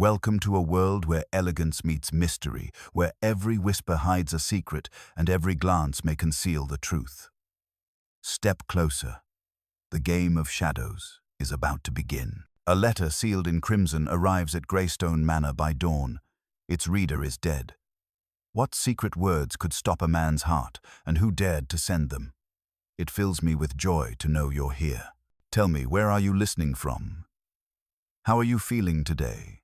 Welcome to a world where elegance meets mystery, where every whisper hides a secret and every glance may conceal the truth. Step closer. The game of shadows is about to begin. A letter sealed in crimson arrives at Greystone Manor by dawn. Its reader is dead. What secret words could stop a man's heart, and who dared to send them? It fills me with joy to know you're here. Tell me, where are you listening from? How are you feeling today?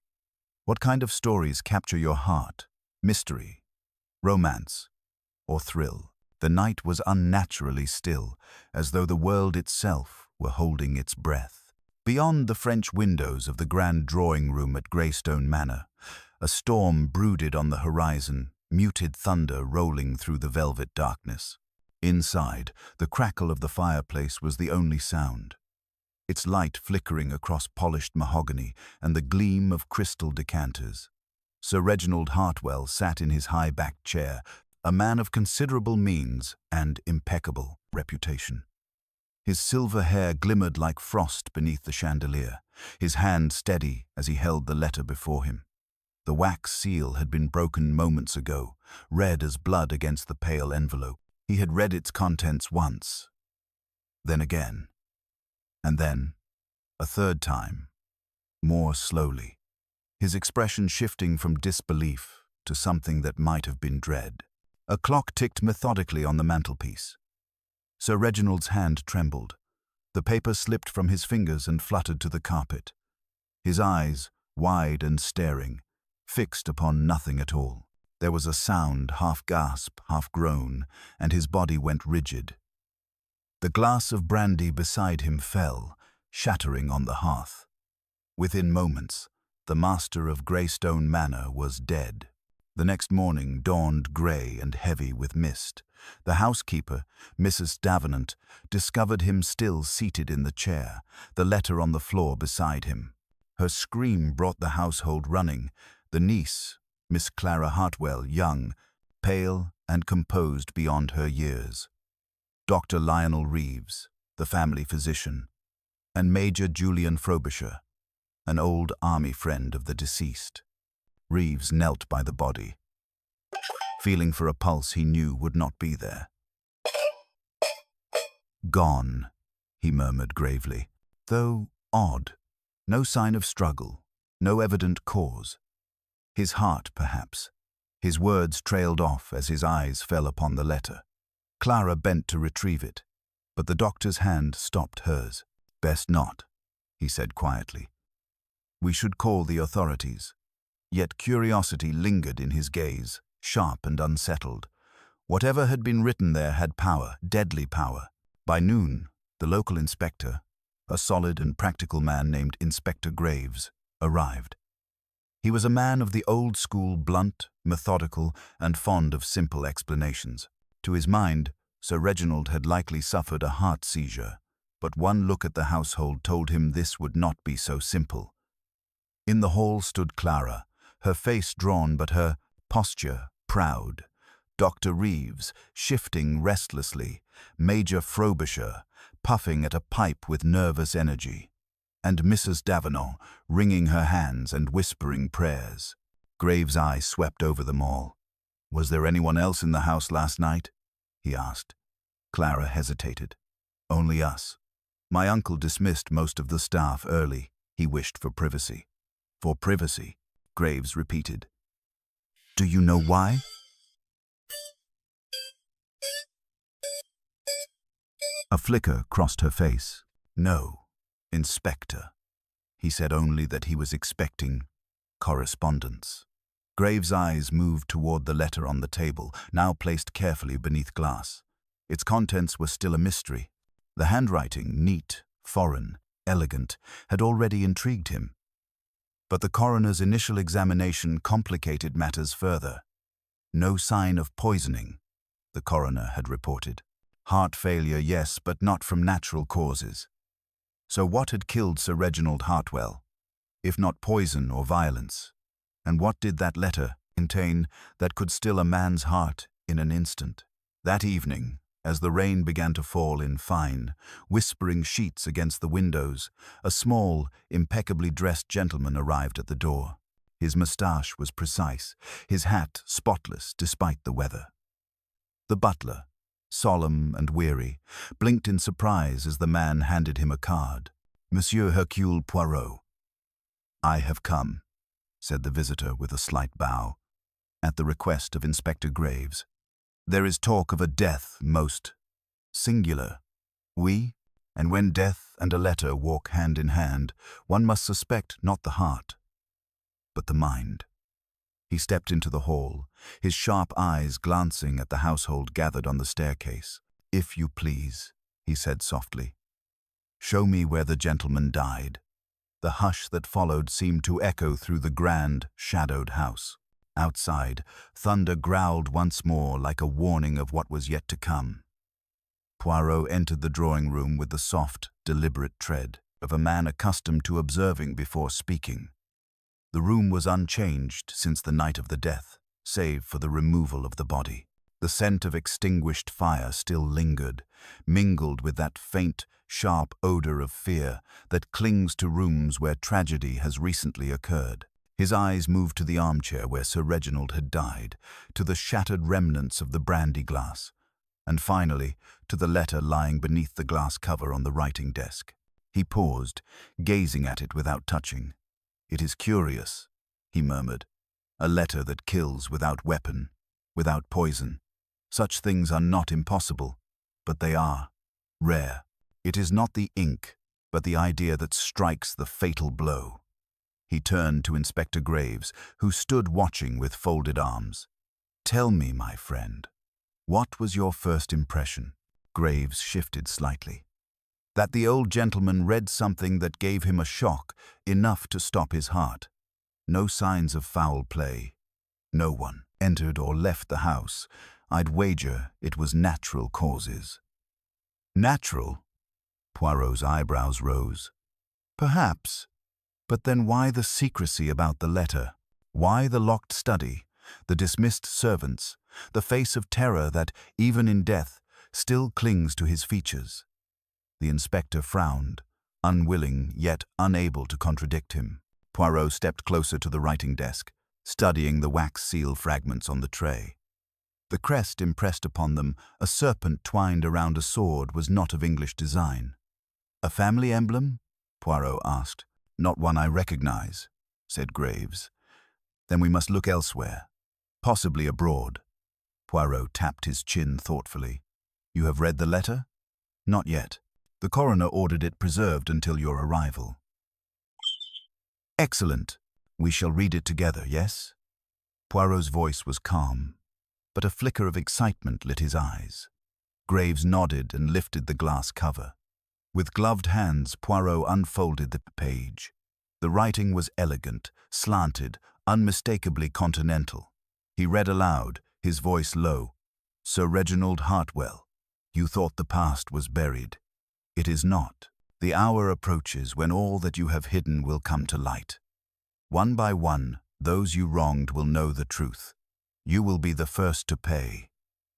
What kind of stories capture your heart? Mystery, romance, or thrill? The night was unnaturally still, as though the world itself were holding its breath. Beyond the French windows of the grand drawing room at Greystone Manor, a storm brooded on the horizon, muted thunder rolling through the velvet darkness. Inside, the crackle of the fireplace was the only sound, its light flickering across polished mahogany and the gleam of crystal decanters. Sir Reginald Hartwell sat in his high-backed chair, a man of considerable means and impeccable reputation. His silver hair glimmered like frost beneath the chandelier, his hand steady as he held the letter before him. The wax seal had been broken moments ago, red as blood against the pale envelope. He had read its contents once, then again, and then a third time, more slowly, his expression shifting from disbelief to something that might have been dread. A clock ticked methodically on the mantelpiece. Sir Reginald's hand trembled. The paper slipped from his fingers and fluttered to the carpet. His eyes, wide and staring, fixed upon nothing at all. There was a sound, half gasp, half groan, and his body went rigid. The glass of brandy beside him fell, shattering on the hearth. Within moments, the master of Greystone Manor was dead. The next morning dawned grey and heavy with mist. The housekeeper, Mrs. Davenant, discovered him still seated in the chair, the letter on the floor beside him. Her scream brought the household running. The niece, Miss Clara Hartwell, young, pale and composed beyond her years. Dr. Lionel Reeves, the family physician, and Major Julian Frobisher, an old army friend of the deceased. Reeves knelt by the body, feeling for a pulse he knew would not be there. "Gone," he murmured gravely, though odd. No sign of struggle, no evident cause. His heart, perhaps. His words trailed off as his eyes fell upon the letter. Clara bent to retrieve it, but the doctor's hand stopped hers. "Best not," he said quietly. "We should call the authorities." Yet curiosity lingered in his gaze, sharp and unsettled. Whatever had been written there had power, deadly power. By noon, the local inspector, a solid and practical man named Inspector Graves, arrived. He was a man of the old school, blunt, methodical, and fond of simple explanations. To his mind, Sir Reginald had likely suffered a heart seizure, but one look at the household told him this would not be so simple. In the hall stood Clara, her face drawn but her posture proud. Dr. Reeves, shifting restlessly, Major Frobisher, puffing at a pipe with nervous energy, and Mrs. Davenant, wringing her hands and whispering prayers. Graves' eye swept over them all. "Was there anyone else in the house last night?" he asked. Clara hesitated. "Only us. My uncle dismissed most of the staff early. He wished for privacy." "For privacy," Graves repeated. "Do you know why?" A flicker crossed her face. "No, Inspector." He said only that he was expecting correspondence. Graves' eyes moved toward the letter on the table, now placed carefully beneath glass. Its contents were still a mystery. The handwriting, neat, foreign, elegant, had already intrigued him. But the coroner's initial examination complicated matters further. "No sign of poisoning," the coroner had reported. "Heart failure, yes, but not from natural causes." So what had killed Sir Reginald Hartwell, if not poison or violence? And what did that letter contain that could still a man's heart in an instant? That evening, as the rain began to fall in fine, whispering sheets against the windows, a small, impeccably dressed gentleman arrived at the door. His moustache was precise, his hat spotless despite the weather. The butler, solemn and weary, blinked in surprise as the man handed him a card. Monsieur Hercule Poirot. "I have come," said the visitor with a slight bow, "at the request of Inspector Graves. There is talk of a death most singular. Oui, and when death and a letter walk hand in hand, one must suspect not the heart, but the mind." He stepped into the hall, his sharp eyes glancing at the household gathered on the staircase. "If you please," he said softly, "show me where the gentleman died." The hush that followed seemed to echo through the grand, shadowed house. Outside, thunder growled once more like a warning of what was yet to come. Poirot entered the drawing room with the soft, deliberate tread of a man accustomed to observing before speaking. The room was unchanged since the night of the death, save for the removal of the body. The scent of extinguished fire still lingered, mingled with that faint, sharp odor of fear that clings to rooms where tragedy has recently occurred. His eyes moved to the armchair where Sir Reginald had died, to the shattered remnants of the brandy glass, and finally to the letter lying beneath the glass cover on the writing desk. He paused, gazing at it without touching. "It is curious," he murmured. "A letter that kills without weapon, without poison. Such things are not impossible, but they are rare. It is not the ink, but the idea that strikes the fatal blow." He turned to Inspector Graves, who stood watching with folded arms. "Tell me, my friend, what was your first impression?" Graves shifted slightly. "That the old gentleman read something that gave him a shock, enough to stop his heart. No signs of foul play. No one entered or left the house. I'd wager it was natural causes." "Natural?" Poirot's eyebrows rose. "Perhaps. But then why the secrecy about the letter? Why the locked study, the dismissed servants, the face of terror that, even in death, still clings to his features?" The inspector frowned, unwilling yet unable to contradict him. Poirot stepped closer to the writing desk, studying the wax seal fragments on the tray. The crest impressed upon them, a serpent twined around a sword, was not of English design. "A family emblem?" Poirot asked. "Not one I recognize," said Graves. "Then we must look elsewhere, possibly abroad." Poirot tapped his chin thoughtfully. "You have read the letter?" "Not yet. The coroner ordered it preserved until your arrival." "Excellent. We shall read it together, yes?" Poirot's voice was calm, but a flicker of excitement lit his eyes. Graves nodded and lifted the glass cover. With gloved hands, Poirot unfolded the page. The writing was elegant, slanted, unmistakably continental. He read aloud, his voice low. "Sir Reginald Hartwell, you thought the past was buried. It is not. The hour approaches when all that you have hidden will come to light. One by one, those you wronged will know the truth. You will be the first to pay.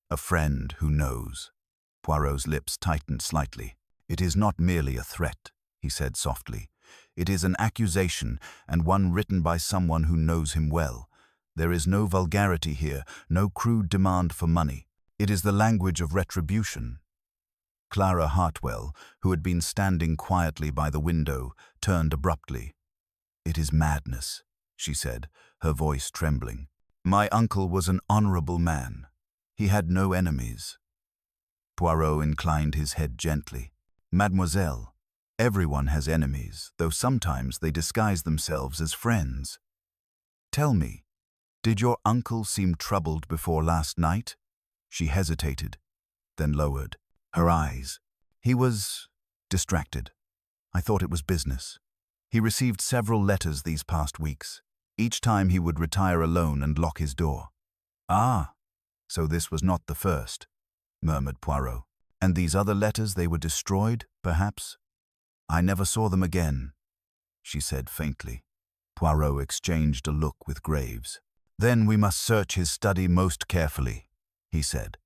A friend who knows." Poirot's lips tightened slightly. "It is not merely a threat," he said softly. "It is an accusation, and one written by someone who knows him well. There is no vulgarity here, no crude demand for money. It is the language of retribution." Clara Hartwell, who had been standing quietly by the window, turned abruptly. "It is madness," she said, her voice trembling. "My uncle was an honorable man. He had no enemies." Poirot inclined his head gently. "Mademoiselle, everyone has enemies, though sometimes they disguise themselves as friends. Tell me, did your uncle seem troubled before last night?" She hesitated, then lowered her eyes. "He was distracted. I thought it was business. He received several letters these past weeks. Each time he would retire alone and lock his door." "Ah, so this was not the first," murmured Poirot. "And these other letters, they were destroyed, perhaps?" "I never saw them again," she said faintly. Poirot exchanged a look with Graves. "Then we must search his study most carefully," he said.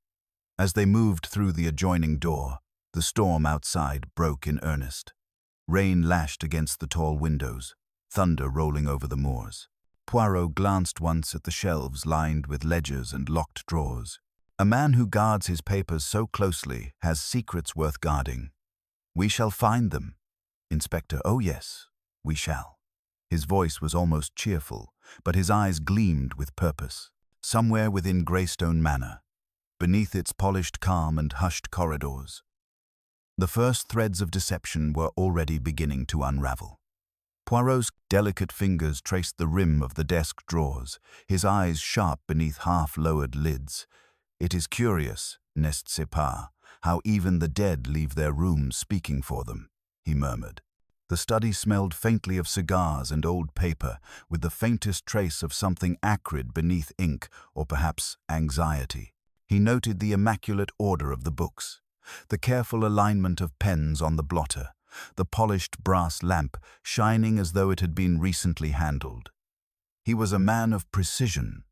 As they moved through the adjoining door, the storm outside broke in earnest. Rain lashed against the tall windows, thunder rolling over the moors. Poirot glanced once at the shelves lined with ledgers and locked drawers. A man who guards his papers so closely has secrets worth guarding. We shall find them, Inspector. Oh yes, we shall. His voice was almost cheerful, but his eyes gleamed with purpose. Somewhere within Greystone Manor, beneath its polished calm and hushed corridors, the first threads of deception were already beginning to unravel. Poirot's delicate fingers traced the rim of the desk drawers, his eyes sharp beneath half-lowered lids. It is curious, n'est-ce pas, how even the dead leave their rooms speaking for them, he murmured. The study smelled faintly of cigars and old paper, with the faintest trace of something acrid beneath ink, or perhaps anxiety. He noted the immaculate order of the books, the careful alignment of pens on the blotter, the polished brass lamp shining as though it had been recently handled. He was a man of precision,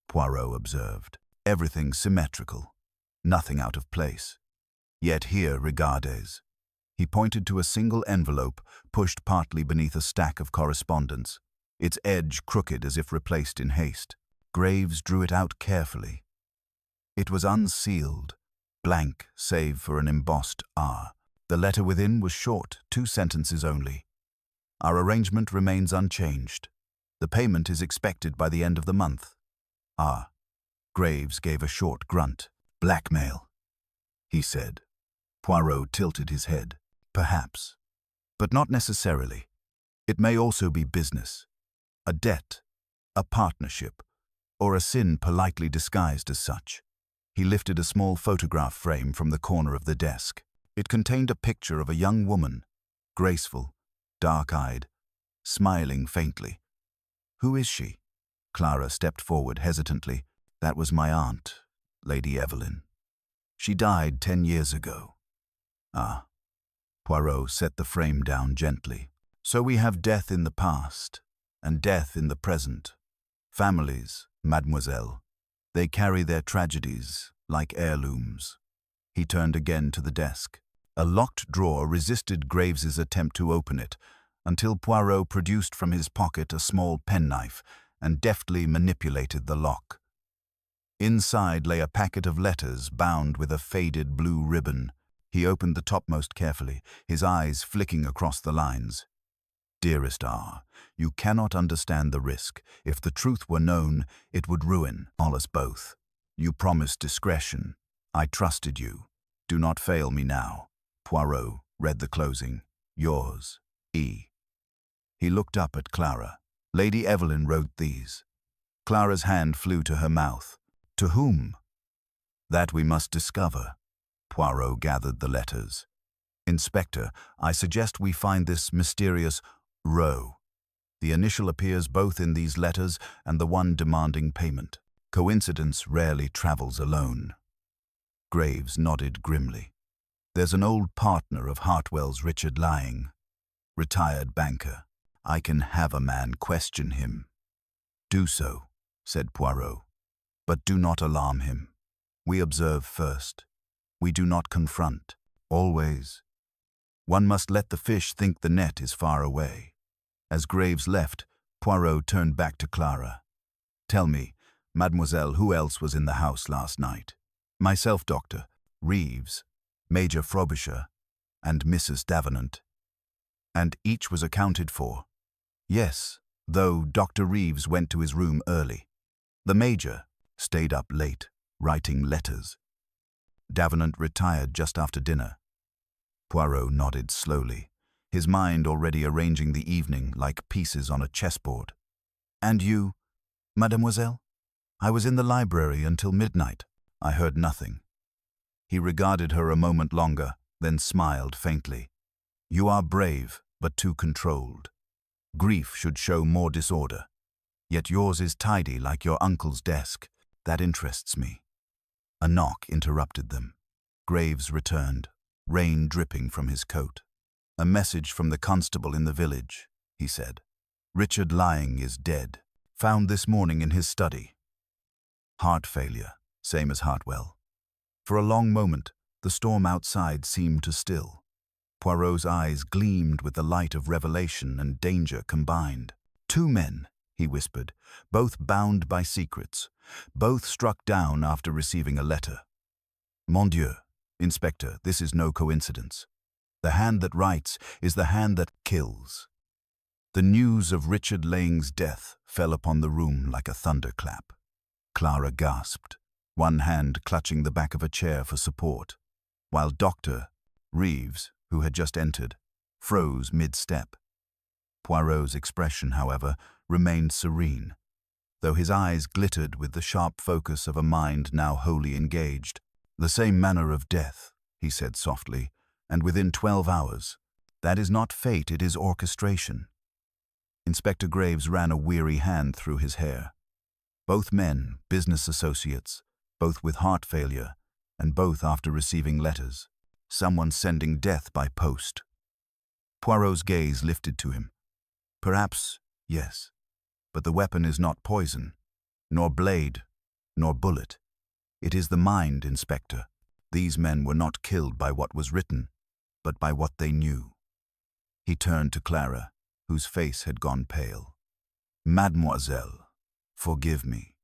Poirot observed. Everything symmetrical, nothing out of place. Yet here, regardez. He pointed to a single envelope pushed partly beneath a stack of correspondence, its edge crooked as if replaced in haste. Graves drew it out carefully. It was unsealed, blank save for an embossed R. The letter within was short, 2 sentences only. Our arrangement remains unchanged. The payment is expected by the end of the month. R. Graves gave a short grunt. Blackmail, he said. Poirot tilted his head. Perhaps, but not necessarily. It may also be business, a debt, a partnership, or a sin politely disguised as such. He lifted a small photograph frame from the corner of the desk. It contained a picture of a young woman, graceful, dark-eyed, smiling faintly. Who is she? Clara stepped forward hesitantly. That was my aunt, Lady Evelyn. She died 10 years ago. Ah. Poirot set the frame down gently. So we have death in the past, and death in the present. Families, mademoiselle, they carry their tragedies like heirlooms. He turned again to the desk. A locked drawer resisted Graves's attempt to open it, until Poirot produced from his pocket a small penknife and deftly manipulated the lock. Inside lay a packet of letters bound with a faded blue ribbon. He opened the topmost carefully, his eyes flicking across the lines. Dearest R, you cannot understand the risk. If the truth were known, it would ruin all us both. You promised discretion. I trusted you. Do not fail me now. Poirot read the closing. Yours, E. He looked up at Clara. Lady Evelyn wrote these. Clara's hand flew to her mouth. To whom? That we must discover. Poirot gathered the letters. Inspector, I suggest we find this mysterious Roe. The initial appears both in these letters and the one demanding payment. Coincidence rarely travels alone. Graves nodded grimly. There's an old partner of Hartwell's, Richard Lying, retired banker. I can have a man question him. Do so, said Poirot, but do not alarm him. We observe first. We do not confront, always. One must let the fish think the net is far away. As Graves left, Poirot turned back to Clara. Tell me, mademoiselle, who else was in the house last night? Myself, Dr. Reeves, Major Frobisher, and Mrs. Davenant. And each was accounted for? Yes, though Dr. Reeves went to his room early. The Major stayed up late, writing letters. Davenant retired just after dinner. Poirot nodded slowly, his mind already arranging the evening like pieces on a chessboard. And you, mademoiselle? I was in the library until midnight. I heard nothing. He regarded her a moment longer, then smiled faintly. You are brave, but too controlled. Grief should show more disorder. Yet yours is tidy like your uncle's desk. That interests me. A knock interrupted them. Graves returned, rain dripping from his coat. A message from the constable in the village, he said. Richard Lying is dead. Found this morning in his study. Heart failure, same as Hartwell. For a long moment, the storm outside seemed to still. Poirot's eyes gleamed with the light of revelation and danger combined. 2 men, he whispered, both bound by secrets, both struck down after receiving a letter. Mon Dieu, Inspector, this is no coincidence. The hand that writes is the hand that kills. The news of Richard Laing's death fell upon the room like a thunderclap. Clara gasped, one hand clutching the back of a chair for support, while Dr. Reeves, who had just entered, froze mid-step. Poirot's expression, however, remained serene, though his eyes glittered with the sharp focus of a mind now wholly engaged. "The same manner of death," he said softly, "and within 12 hours. That is not fate, it is orchestration." Inspector Graves ran a weary hand through his hair. Both men, business associates, both with heart failure, and both after receiving letters. Someone sending death by post. Poirot's gaze lifted to him. "Perhaps, yes, but the weapon is not poison, nor blade, nor bullet. It is the mind, Inspector. These men were not killed by what was written, but by what they knew." He turned to Clara, whose face had gone pale. "Mademoiselle, forgive me,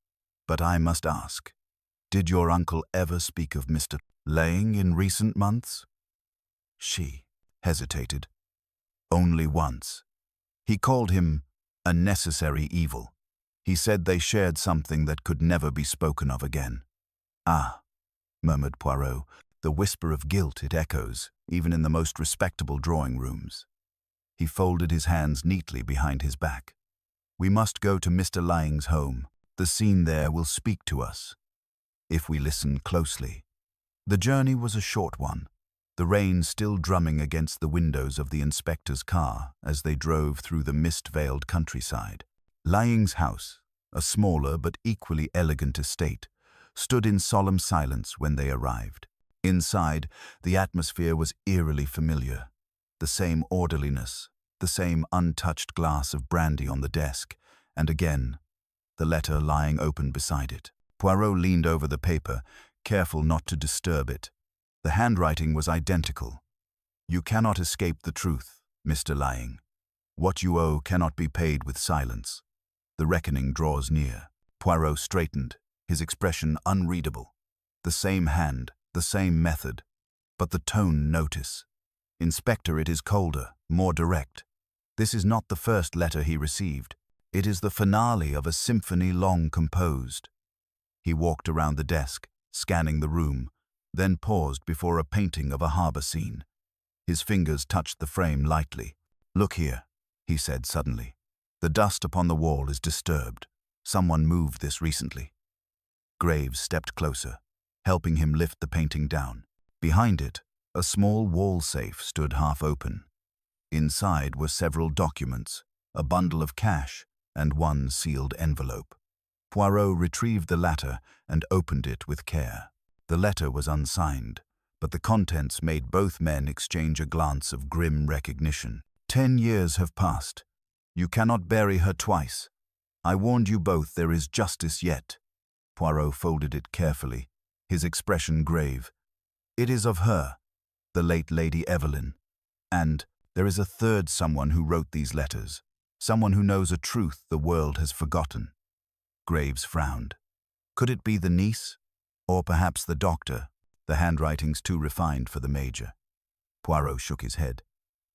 but I must ask, did your uncle ever speak of Mr. Laing in recent months?" She hesitated. "Only once. He called him a necessary evil. He said they shared something that could never be spoken of again." "Ah," murmured Poirot, the whisper of guilt it echoes, even in the most respectable drawing rooms. He folded his hands neatly behind his back. "We must go to Mr. Laing's home. The scene there will speak to us, if we listen closely." The journey was a short one, the rain still drumming against the windows of the inspector's car as they drove through the mist-veiled countryside. Laing's house, a smaller but equally elegant estate, stood in solemn silence when they arrived. Inside, the atmosphere was eerily familiar. The same orderliness, the same untouched glass of brandy on the desk, and again, the letter lying open beside it. Poirot leaned over the paper, careful not to disturb it. The handwriting was identical. "You cannot escape the truth, Mr. Laing. What you owe cannot be paid with silence. The reckoning draws near." Poirot straightened, his expression unreadable. The same hand, the same method, but the tone notice. "Inspector, it is colder, more direct. This is not the first letter he received. It is the finale of a symphony long composed." He walked around the desk, scanning the room, then paused before a painting of a harbor scene. His fingers touched the frame lightly. "Look here," he said suddenly. "The dust upon the wall is disturbed. Someone moved this recently." Graves stepped closer, helping him lift the painting down. Behind it, a small wall safe stood half open. Inside were several documents, a bundle of cash, and one sealed envelope. Poirot retrieved the latter and opened it with care. The letter was unsigned, but the contents made both men exchange a glance of grim recognition. 10 years have passed. You cannot bury her twice. I warned you both, there is justice yet." Poirot folded it carefully, his expression grave. "It is of her, the late Lady Evelyn. And there is a third someone who wrote these letters, someone who knows a truth the world has forgotten." Graves frowned. Could it be the niece? Or perhaps the doctor, the handwritings too refined for the major? Poirot shook his head.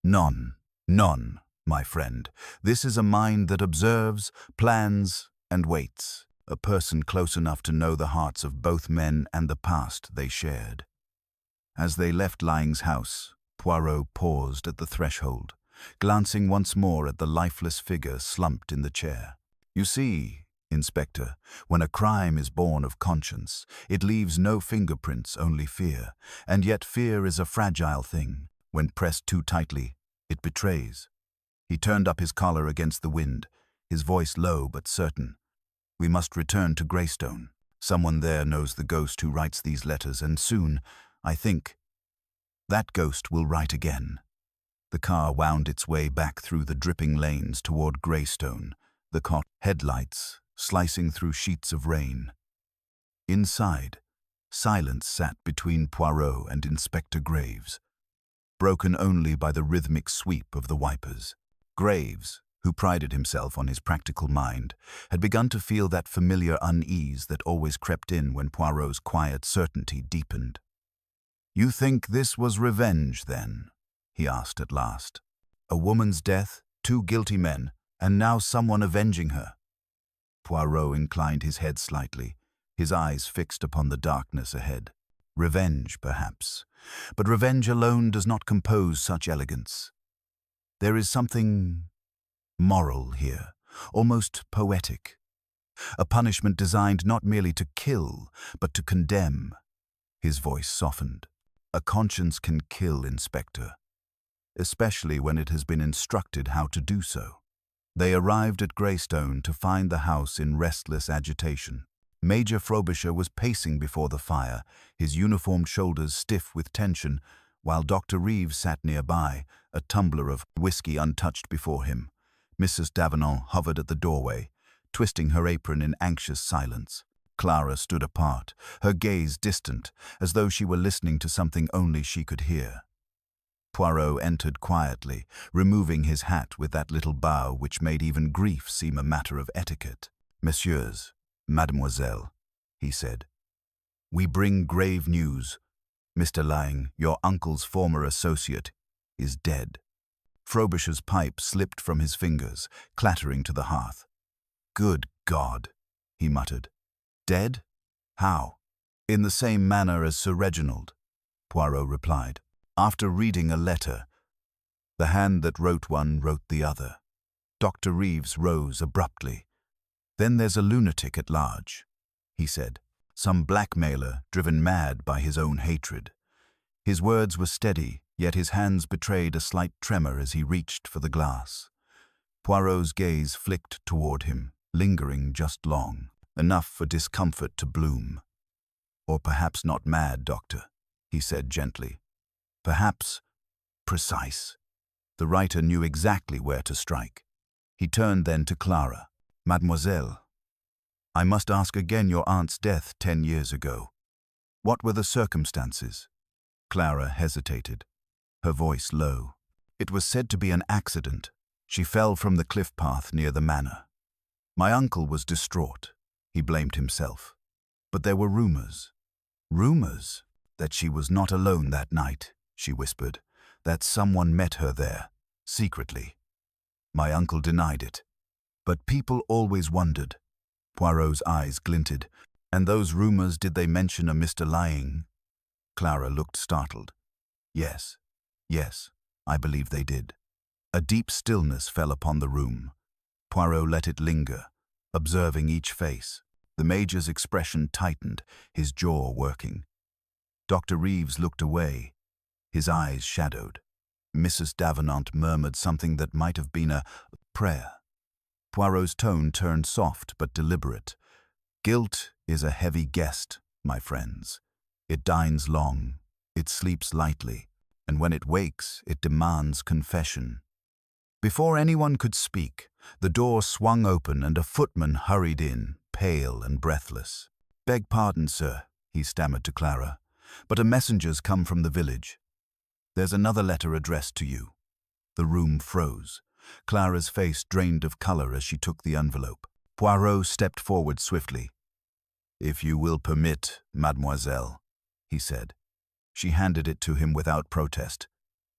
"None, none, my friend. This is a mind that observes, plans, and waits, a person close enough to know the hearts of both men and the past they shared." As they left Laing's house, Poirot paused at the threshold, glancing once more at the lifeless figure slumped in the chair. "You see, Inspector, when a crime is born of conscience, it leaves no fingerprints, only fear. And yet fear is a fragile thing. When pressed too tightly, it betrays." He turned up his collar against the wind, his voice low but certain. "We must return to Greystone. Someone there knows the ghost who writes these letters, and soon, I think, that ghost will write again." The car wound its way back through the dripping lanes toward Greystone, the cot headlights slicing through sheets of rain. Inside, silence sat between Poirot and Inspector Graves, broken only by the rhythmic sweep of the wipers. Graves, who prided himself on his practical mind, had begun to feel that familiar unease that always crept in when Poirot's quiet certainty deepened. "You think this was revenge, then?" he asked at last. "A woman's death, 2 guilty men, and now someone avenging her?" Poirot inclined his head slightly, his eyes fixed upon the darkness ahead. "Revenge, perhaps. But revenge alone does not compose such elegance. There is something moral here, almost poetic. A punishment designed not merely to kill, but to condemn." His voice softened. "A conscience can kill, Inspector, especially when it has been instructed how to do so." They arrived at Greystone to find the house in restless agitation. Major Frobisher was pacing before the fire, his uniformed shoulders stiff with tension, while Dr. Reeves sat nearby, a tumbler of whiskey untouched before him. Mrs. Davenant hovered at the doorway, twisting her apron in anxious silence. Clara stood apart, her gaze distant, as though she were listening to something only she could hear. Poirot entered quietly, removing his hat with that little bow which made even grief seem a matter of etiquette. "Messieurs, mademoiselle," he said, "we bring grave news. Mr. Laing, your uncle's former associate, is dead." Frobisher's pipe slipped from his fingers, clattering to the hearth. "Good God," he muttered. "Dead? How?" "In the same manner as Sir Reginald," Poirot replied. "After reading a letter. The hand that wrote one wrote the other." Dr. Reeves rose abruptly. "Then there's a lunatic at large," he said. "Some blackmailer driven mad by his own hatred." His words were steady, yet his hands betrayed a slight tremor as he reached for the glass. Poirot's gaze flicked toward him, lingering just long, enough for discomfort to bloom. "Or perhaps not mad, Doctor," he said gently. "Perhaps precise." The writer knew exactly where to strike. He turned then to Clara. "Mademoiselle, I must ask again your aunt's death 10 years ago. What were the circumstances?" Clara hesitated, her voice low. "It was said to be an accident. She fell from the cliff path near the manor. My uncle was distraught. He blamed himself. But there were rumors. Rumors that she was not alone that night," she whispered, "that someone met her there, secretly. My uncle denied it. But people always wondered." Poirot's eyes glinted. "And those rumors, did they mention a Mr. Laing?" Clara looked startled. Yes, I believe they did." A deep stillness fell upon the room. Poirot let it linger, observing each face. The Major's expression tightened, his jaw working. Dr. Reeves looked away, his eyes shadowed. Mrs. Davenant murmured something that might have been a prayer. Poirot's tone turned soft but deliberate. "Guilt is a heavy guest, my friends. It dines long, it sleeps lightly, and when it wakes, it demands confession." Before anyone could speak, the door swung open and a footman hurried in, pale and breathless. "Beg pardon, sir," he stammered to Clara, "but a messenger's come from the village. There's another letter addressed to you." The room froze. Clara's face drained of color as she took the envelope. Poirot stepped forward swiftly. "If you will permit, mademoiselle," he said. She handed it to him without protest.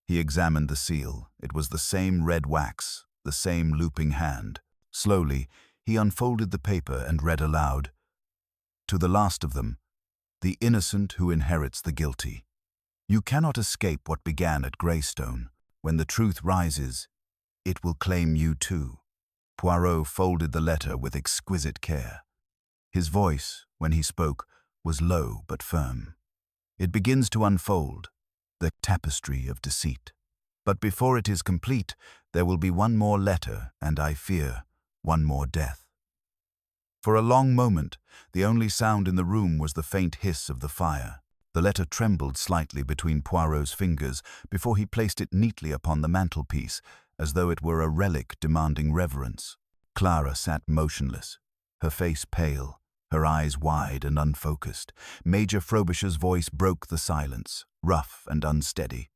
He examined the seal. It was the same red wax, the same looping hand. Slowly, he unfolded the paper and read aloud, "To the last of them, the innocent who inherits the guilty. You cannot escape what began at Greystone. When the truth rises, it will claim you too." Poirot folded the letter with exquisite care. His voice, when he spoke, was low but firm. "It begins to unfold, the tapestry of deceit. But before it is complete, there will be one more letter, and I fear, one more death." For a long moment, the only sound in the room was the faint hiss of the fire. The letter trembled slightly between Poirot's fingers before he placed it neatly upon the mantelpiece, as though it were a relic demanding reverence. Clara sat motionless, her face pale, her eyes wide and unfocused. Major Frobisher's voice broke the silence, rough and unsteady.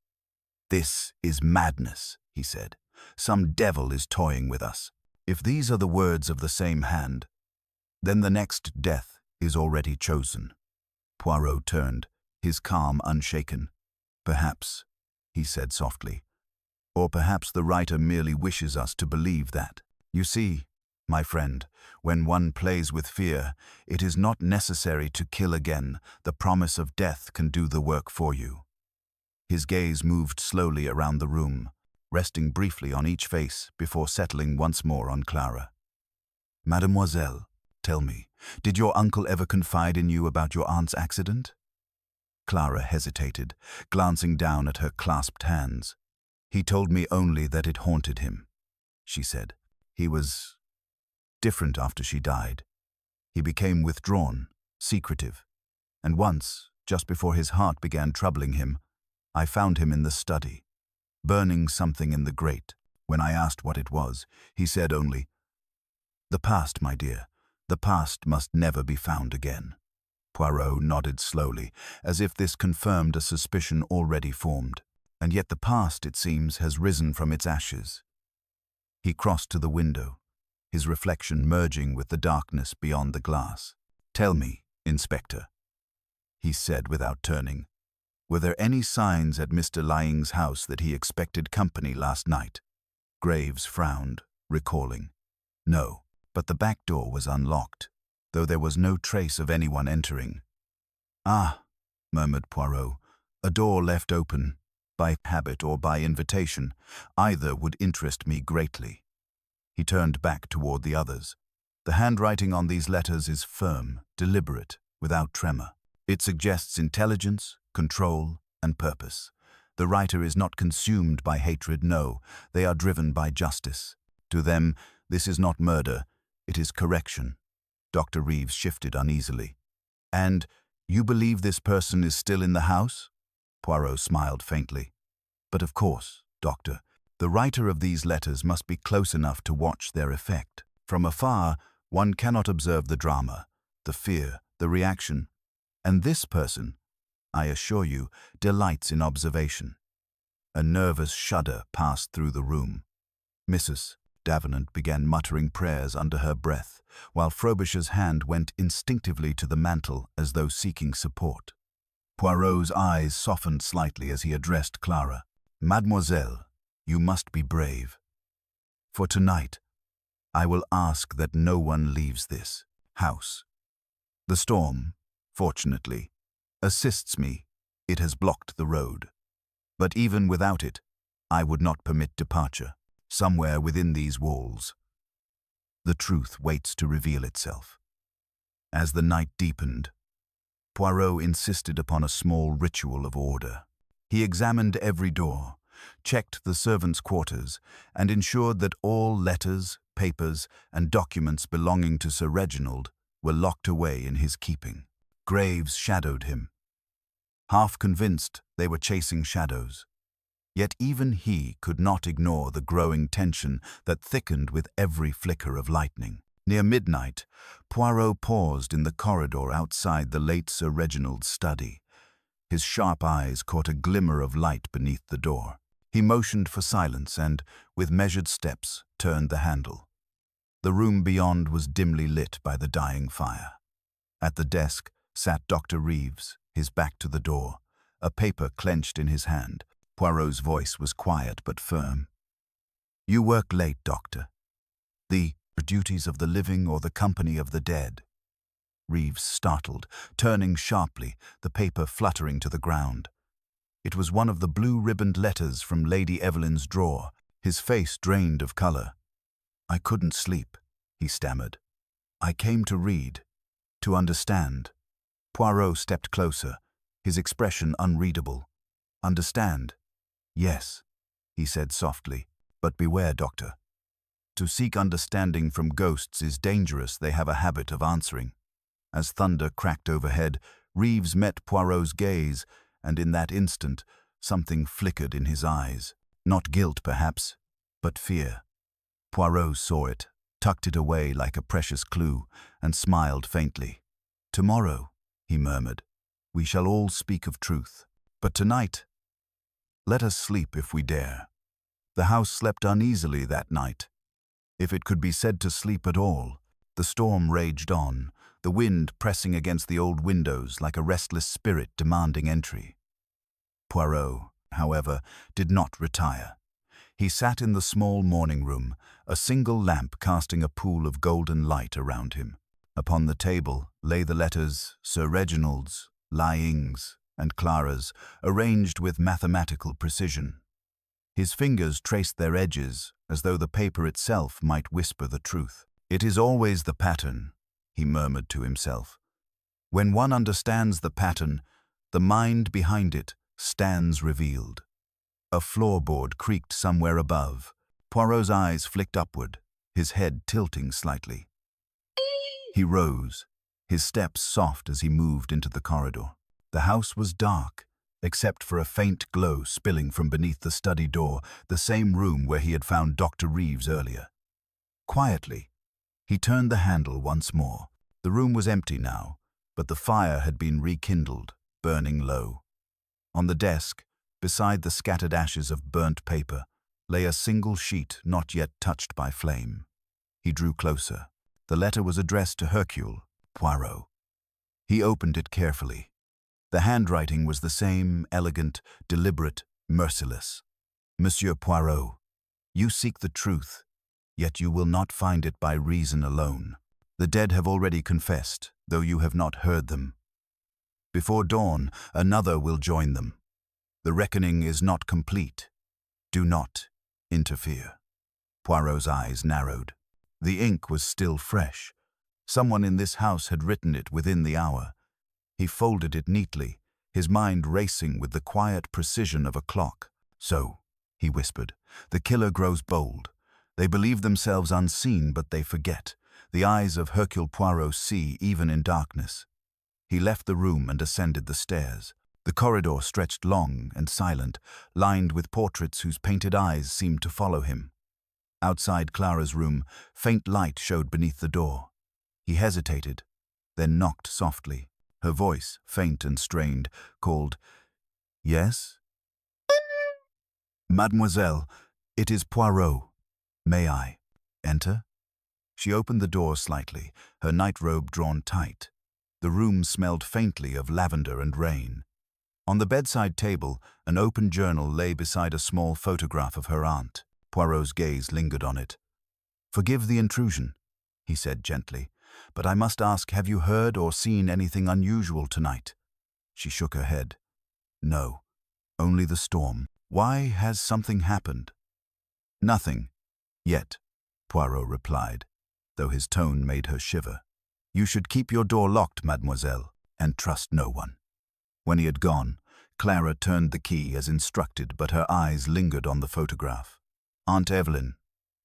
"This is madness," he said. Some devil is toying with us. If these are the words of the same hand, then the next death is already chosen." Poirot turned, his calm unshaken. "Perhaps," he said softly, "or perhaps the writer merely wishes us to believe that. You see, my friend, when one plays with fear, it is not necessary to kill again. The promise of death can do the work for you." His gaze moved slowly around the room, resting briefly on each face before settling once more on Clara. "Mademoiselle, tell me, did your uncle ever confide in you about your aunt's accident?" Clara hesitated, glancing down at her clasped hands. "He told me only that it haunted him," she said. "He was different after she died. He became withdrawn, secretive, and once, just before his heart began troubling him, I found him in the study, burning something in the grate. When I asked what it was, he said only, 'The past, my dear, the past must never be found again.'" Poirot nodded slowly, as if this confirmed a suspicion already formed. "And yet the past, it seems, has risen from its ashes." He crossed to the window, his reflection merging with the darkness beyond the glass. "Tell me, Inspector," he said without turning, "were there any signs at Mr. Lying's house that he expected company last night?" Graves frowned, recalling. "No, but the back door was unlocked, though there was no trace of anyone entering." "Ah," murmured Poirot, "a door left open, by habit or by invitation. Either would interest me greatly." He turned back toward the others. "The handwriting on these letters is firm, deliberate, without tremor. It suggests intelligence, control, and purpose. The writer is not consumed by hatred, no, they are driven by justice. To them, this is not murder, it is correction." Dr. Reeves shifted uneasily. "And you believe this person is still in the house?" Poirot smiled faintly. "But of course, Doctor, the writer of these letters must be close enough to watch their effect. From afar, one cannot observe the drama, the fear, the reaction. And this person, I assure you, delights in observation." A nervous shudder passed through the room. Mrs. Davenant began muttering prayers under her breath, while Frobisher's hand went instinctively to the mantel as though seeking support. Poirot's eyes softened slightly as he addressed Clara. "Mademoiselle, you must be brave. For tonight, I will ask that no one leaves this house. The storm, fortunately, assists me. It has blocked the road. But even without it, I would not permit departure. Somewhere within these walls, the truth waits to reveal itself." As the night deepened, Poirot insisted upon a small ritual of order. He examined every door, checked the servants' quarters, and ensured that all letters, papers, and documents belonging to Sir Reginald were locked away in his keeping. Graves shadowed him, half convinced they were chasing shadows. Yet even he could not ignore the growing tension that thickened with every flicker of lightning. Near midnight, Poirot paused in the corridor outside the late Sir Reginald's study. His sharp eyes caught a glimmer of light beneath the door. He motioned for silence and, with measured steps, turned the handle. The room beyond was dimly lit by the dying fire. At the desk sat Dr. Reeves, his back to the door, a paper clenched in his hand. Poirot's voice was quiet but firm. "You work late, Doctor. The duties of the living or the company of the dead?" Reeves startled, turning sharply, the paper fluttering to the ground. It was one of the blue-ribboned letters from Lady Evelyn's drawer, his face drained of color. "I couldn't sleep," he stammered. "I came to read, to understand." Poirot stepped closer, his expression unreadable. "Understand? Yes," he said softly, "but beware, Doctor. To seek understanding from ghosts is dangerous, they have a habit of answering." As thunder cracked overhead, Reeves met Poirot's gaze, and in that instant, something flickered in his eyes. Not guilt, perhaps, but fear. Poirot saw it, tucked it away like a precious clue, and smiled faintly. "Tomorrow," he murmured, "we shall all speak of truth. But tonight, let us sleep if we dare." The house slept uneasily that night. If it could be said to sleep at all, the storm raged on, the wind pressing against the old windows like a restless spirit demanding entry. Poirot, however, did not retire. He sat in the small morning room, a single lamp casting a pool of golden light around him. Upon the table lay the letters Sir Reginald's, Lai Ying's, and Clara's, arranged with mathematical precision. His fingers traced their edges as though the paper itself might whisper the truth. "It is always the pattern," he murmured to himself. "When one understands the pattern, the mind behind it stands revealed." A floorboard creaked somewhere above. Poirot's eyes flicked upward, his head tilting slightly. He rose, his steps soft as he moved into the corridor. The house was dark, except for a faint glow spilling from beneath the study door, the same room where he had found Dr. Reeves earlier. Quietly, he turned the handle once more. The room was empty now, but the fire had been rekindled, burning low. On the desk, beside the scattered ashes of burnt paper, lay a single sheet not yet touched by flame. He drew closer. The letter was addressed to Hercule Poirot. He opened it carefully. The handwriting was the same, elegant, deliberate, merciless. "Monsieur Poirot, you seek the truth, yet you will not find it by reason alone. The dead have already confessed, though you have not heard them. Before dawn, another will join them. The reckoning is not complete. Do not interfere." Poirot's eyes narrowed. The ink was still fresh. Someone in this house had written it within the hour. He folded it neatly, his mind racing with the quiet precision of a clock. "So," he whispered, "the killer grows bold. They believe themselves unseen, but they forget. The eyes of Hercule Poirot see even in darkness." He left the room and ascended the stairs. The corridor stretched long and silent, lined with portraits whose painted eyes seemed to follow him. Outside Clara's room, faint light showed beneath the door. He hesitated, then knocked softly. Her voice, faint and strained, called, "Yes?" "Mademoiselle, it is Poirot. May I enter?" She opened the door slightly, her nightrobe drawn tight. The room smelled faintly of lavender and rain. On the bedside table, an open journal lay beside a small photograph of her aunt. Poirot's gaze lingered on it. "Forgive the intrusion," he said gently, "but I must ask, have you heard or seen anything unusual tonight?" She shook her head. "No, only the storm. Why, has something happened?" "Nothing, yet," Poirot replied, though his tone made her shiver. "You should keep your door locked, mademoiselle, and trust no one." When he had gone, Clara turned the key as instructed, but her eyes lingered on the photograph. "Aunt Evelyn,"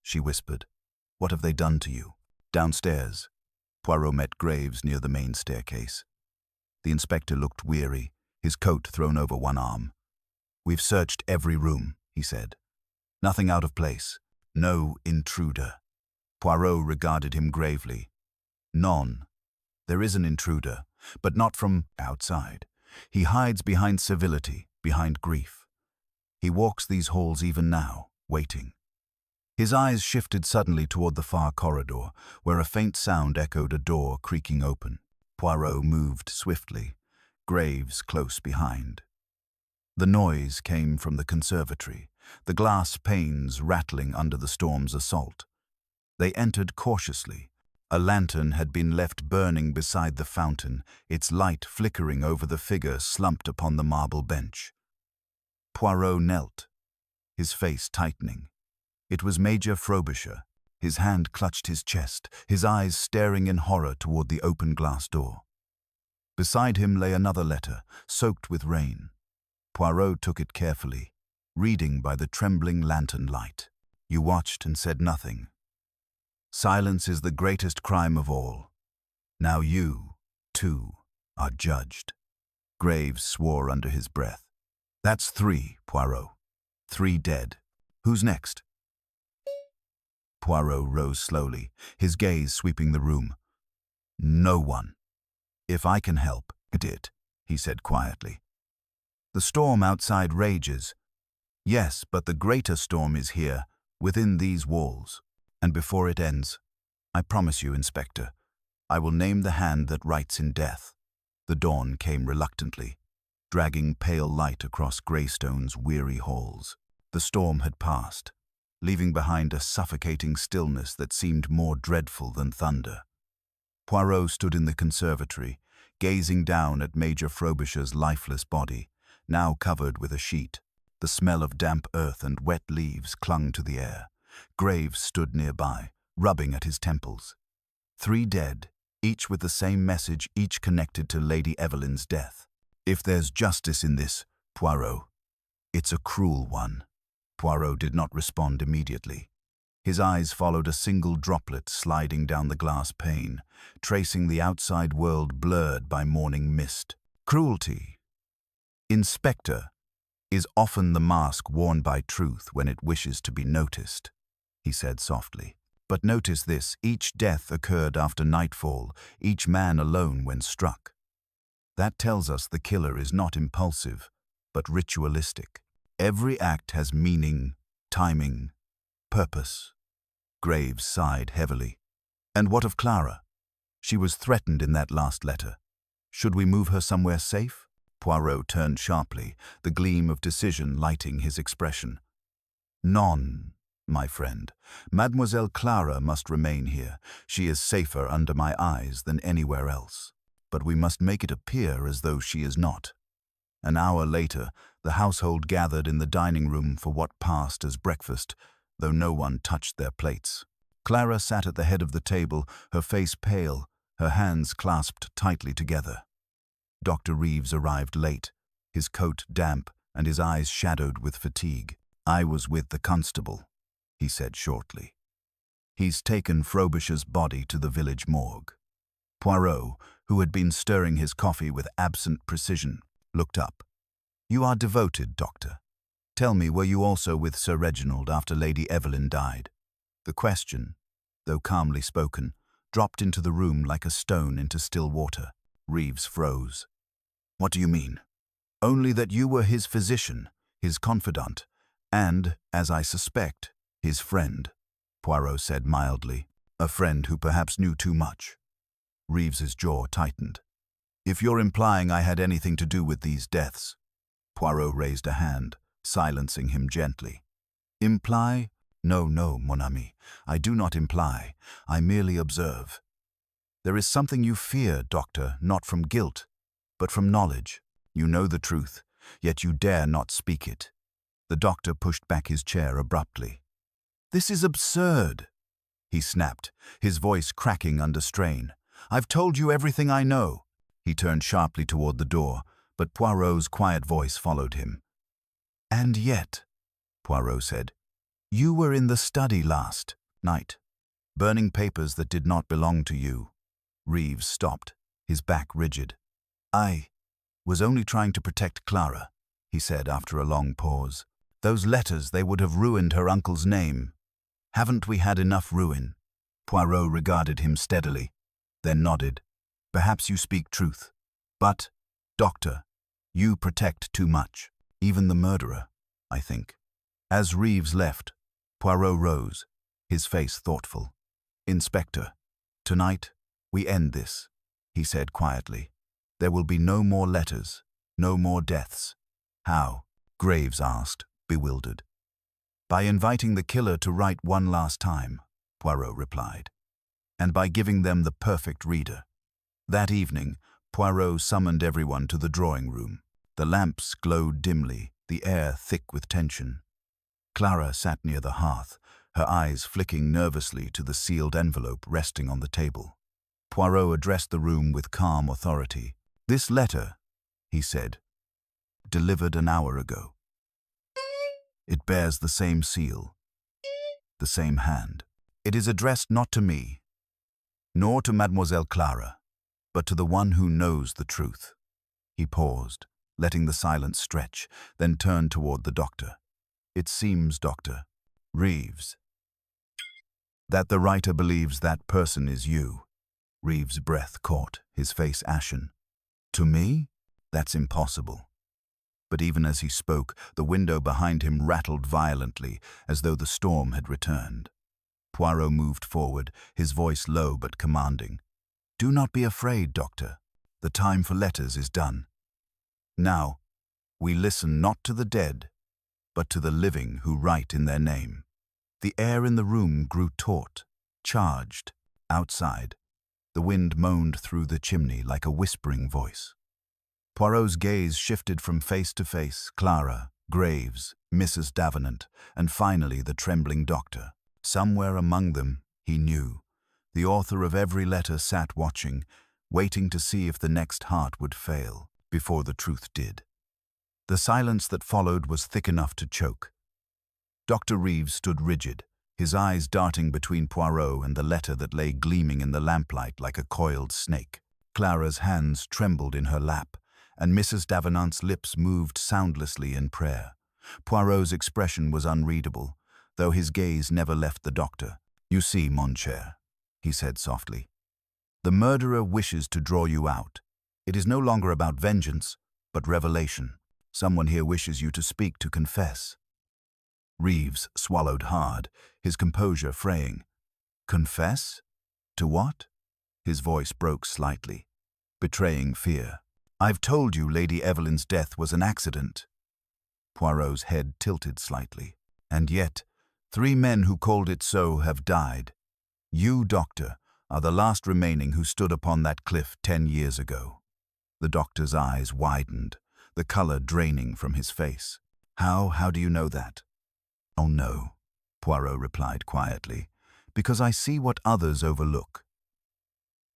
she whispered, "what have they done to you?" Downstairs, Poirot met Graves near the main staircase. The inspector looked weary, his coat thrown over one arm. "We've searched every room," he said. "Nothing out of place. No intruder." Poirot regarded him gravely. "None. There is an intruder, but not from outside. He hides behind civility, behind grief. He walks these halls even now, waiting." His eyes shifted suddenly toward the far corridor, where a faint sound echoed a door creaking open. Poirot moved swiftly, Graves close behind. The noise came from the conservatory, the glass panes rattling under the storm's assault. They entered cautiously. A lantern had been left burning beside the fountain, its light flickering over the figure slumped upon the marble bench. Poirot knelt, his face tightening. It was Major Frobisher. His hand clutched his chest, his eyes staring in horror toward the open glass door. Beside him lay another letter, soaked with rain. Poirot took it carefully, reading by the trembling lantern light. "You watched and said nothing. Silence is the greatest crime of all. Now you, too, are judged." Graves swore under his breath. "That's 3, Poirot. 3 dead. Who's next?" Poirot rose slowly, his gaze sweeping the room. "No one. If I can help, it," he said quietly. "The storm outside rages. Yes, but the greater storm is here, within these walls. And before it ends, I promise you, Inspector, I will name the hand that writes in death. The dawn came reluctantly, dragging pale light across Greystone's weary halls. The storm had passed, leaving behind a suffocating stillness that seemed more dreadful than thunder. Poirot stood in the conservatory, gazing down at Major Frobisher's lifeless body, now covered with a sheet. The smell of damp earth and wet leaves clung to the air. Graves stood nearby, rubbing at his temples. 3 dead, each with the same message, each connected to Lady Evelyn's death. If there's justice in this, Poirot, it's a cruel one. Poirot did not respond immediately. His eyes followed a single droplet sliding down the glass pane, tracing the outside world blurred by morning mist. Cruelty, Inspector, is often the mask worn by truth when it wishes to be noticed, he said softly. But notice this, each death occurred after nightfall, each man alone when struck. That tells us the killer is not impulsive, but ritualistic. Every act has meaning, timing, purpose. Graves sighed heavily. And what of Clara? She was threatened in that last letter. Should we move her somewhere safe? Poirot turned sharply, the gleam of decision lighting his expression. None, my friend. Mademoiselle Clara must remain here. She is safer under my eyes than anywhere else. But we must make it appear as though she is not. An hour later, the household gathered in the dining room for what passed as breakfast, though no one touched their plates. Clara sat at the head of the table, her face pale, her hands clasped tightly together. Dr. Reeves arrived late, his coat damp and his eyes shadowed with fatigue. I was with the constable, he said shortly. He's taken Frobisher's body to the village morgue. Poirot, who had been stirring his coffee with absent precision, looked up. You are devoted, Doctor. Tell me, were you also with Sir Reginald after Lady Evelyn died? The question, though calmly spoken, dropped into the room like a stone into still water. Reeves froze. What do you mean? Only that you were his physician, his confidant, and, as I suspect, his friend, Poirot said mildly. A friend who perhaps knew too much. Reeves's jaw tightened. If you're implying I had anything to do with these deaths. Poirot raised a hand, silencing him gently. Imply? No, mon ami. I do not imply. I merely observe. There is something you fear, Doctor, not from guilt, but from knowledge. You know the truth, yet you dare not speak it. The doctor pushed back his chair abruptly. This is absurd, he snapped, his voice cracking under strain. I've told you everything I know. He turned sharply toward the door, but Poirot's quiet voice followed him. And yet, Poirot said, you were in the study last night, burning papers that did not belong to you. Reeves stopped, his back rigid. I was only trying to protect Clara, he said after a long pause. Those letters, they would have ruined her uncle's name. Haven't we had enough ruin? Poirot regarded him steadily, then nodded. Perhaps you speak truth. But, Doctor, you protect too much. Even the murderer, I think. As Reeves left, Poirot rose, his face thoughtful. Inspector, tonight we end this, he said quietly. There will be no more letters, no more deaths. How? Graves asked, bewildered. By inviting the killer to write one last time, Poirot replied, and by giving them the perfect reader. That evening, Poirot summoned everyone to the drawing room. The lamps glowed dimly, the air thick with tension. Clara sat near the hearth, her eyes flicking nervously to the sealed envelope resting on the table. Poirot addressed the room with calm authority. This letter, he said, delivered an hour ago. It bears the same seal, the same hand. It is addressed not to me, nor to Mademoiselle Clara, but to the one who knows the truth. He paused, letting the silence stretch, then turned toward the doctor. It seems, Doctor Reeves, that the writer believes that person is you. Reeves' breath caught, his face ashen. To me? That's impossible. But even as he spoke, the window behind him rattled violently, as though the storm had returned. Poirot moved forward, his voice low but commanding. "Do not be afraid, Doctor. The time for letters is done. Now, we listen not to the dead, but to the living who write in their name." The air in the room grew taut, charged. Outside, the wind moaned through the chimney like a whispering voice. Poirot's gaze shifted from face to face, Clara, Graves, Mrs. Davenant, and finally the trembling doctor. Somewhere among them, he knew, the author of every letter sat watching, waiting to see if the next heart would fail before the truth did. The silence that followed was thick enough to choke. Dr. Reeves stood rigid, his eyes darting between Poirot and the letter that lay gleaming in the lamplight like a coiled snake. Clara's hands trembled in her lap, and Mrs. Davenant's lips moved soundlessly in prayer. Poirot's expression was unreadable, though his gaze never left the doctor. "You see, mon cher," he said softly, "the murderer wishes to draw you out. It is no longer about vengeance, but revelation. Someone here wishes you to speak, to confess." Reeves swallowed hard, his composure fraying. "Confess? To what?" His voice broke slightly, betraying fear. "I've told you Lady Evelyn's death was an accident." Poirot's head tilted slightly. "And yet, 3 men who called it so have died. You, Doctor, are the last remaining who stood upon that cliff 10 years ago." The doctor's eyes widened, the color draining from his face. How do you know that?" "Oh no," Poirot replied quietly, "because I see what others overlook.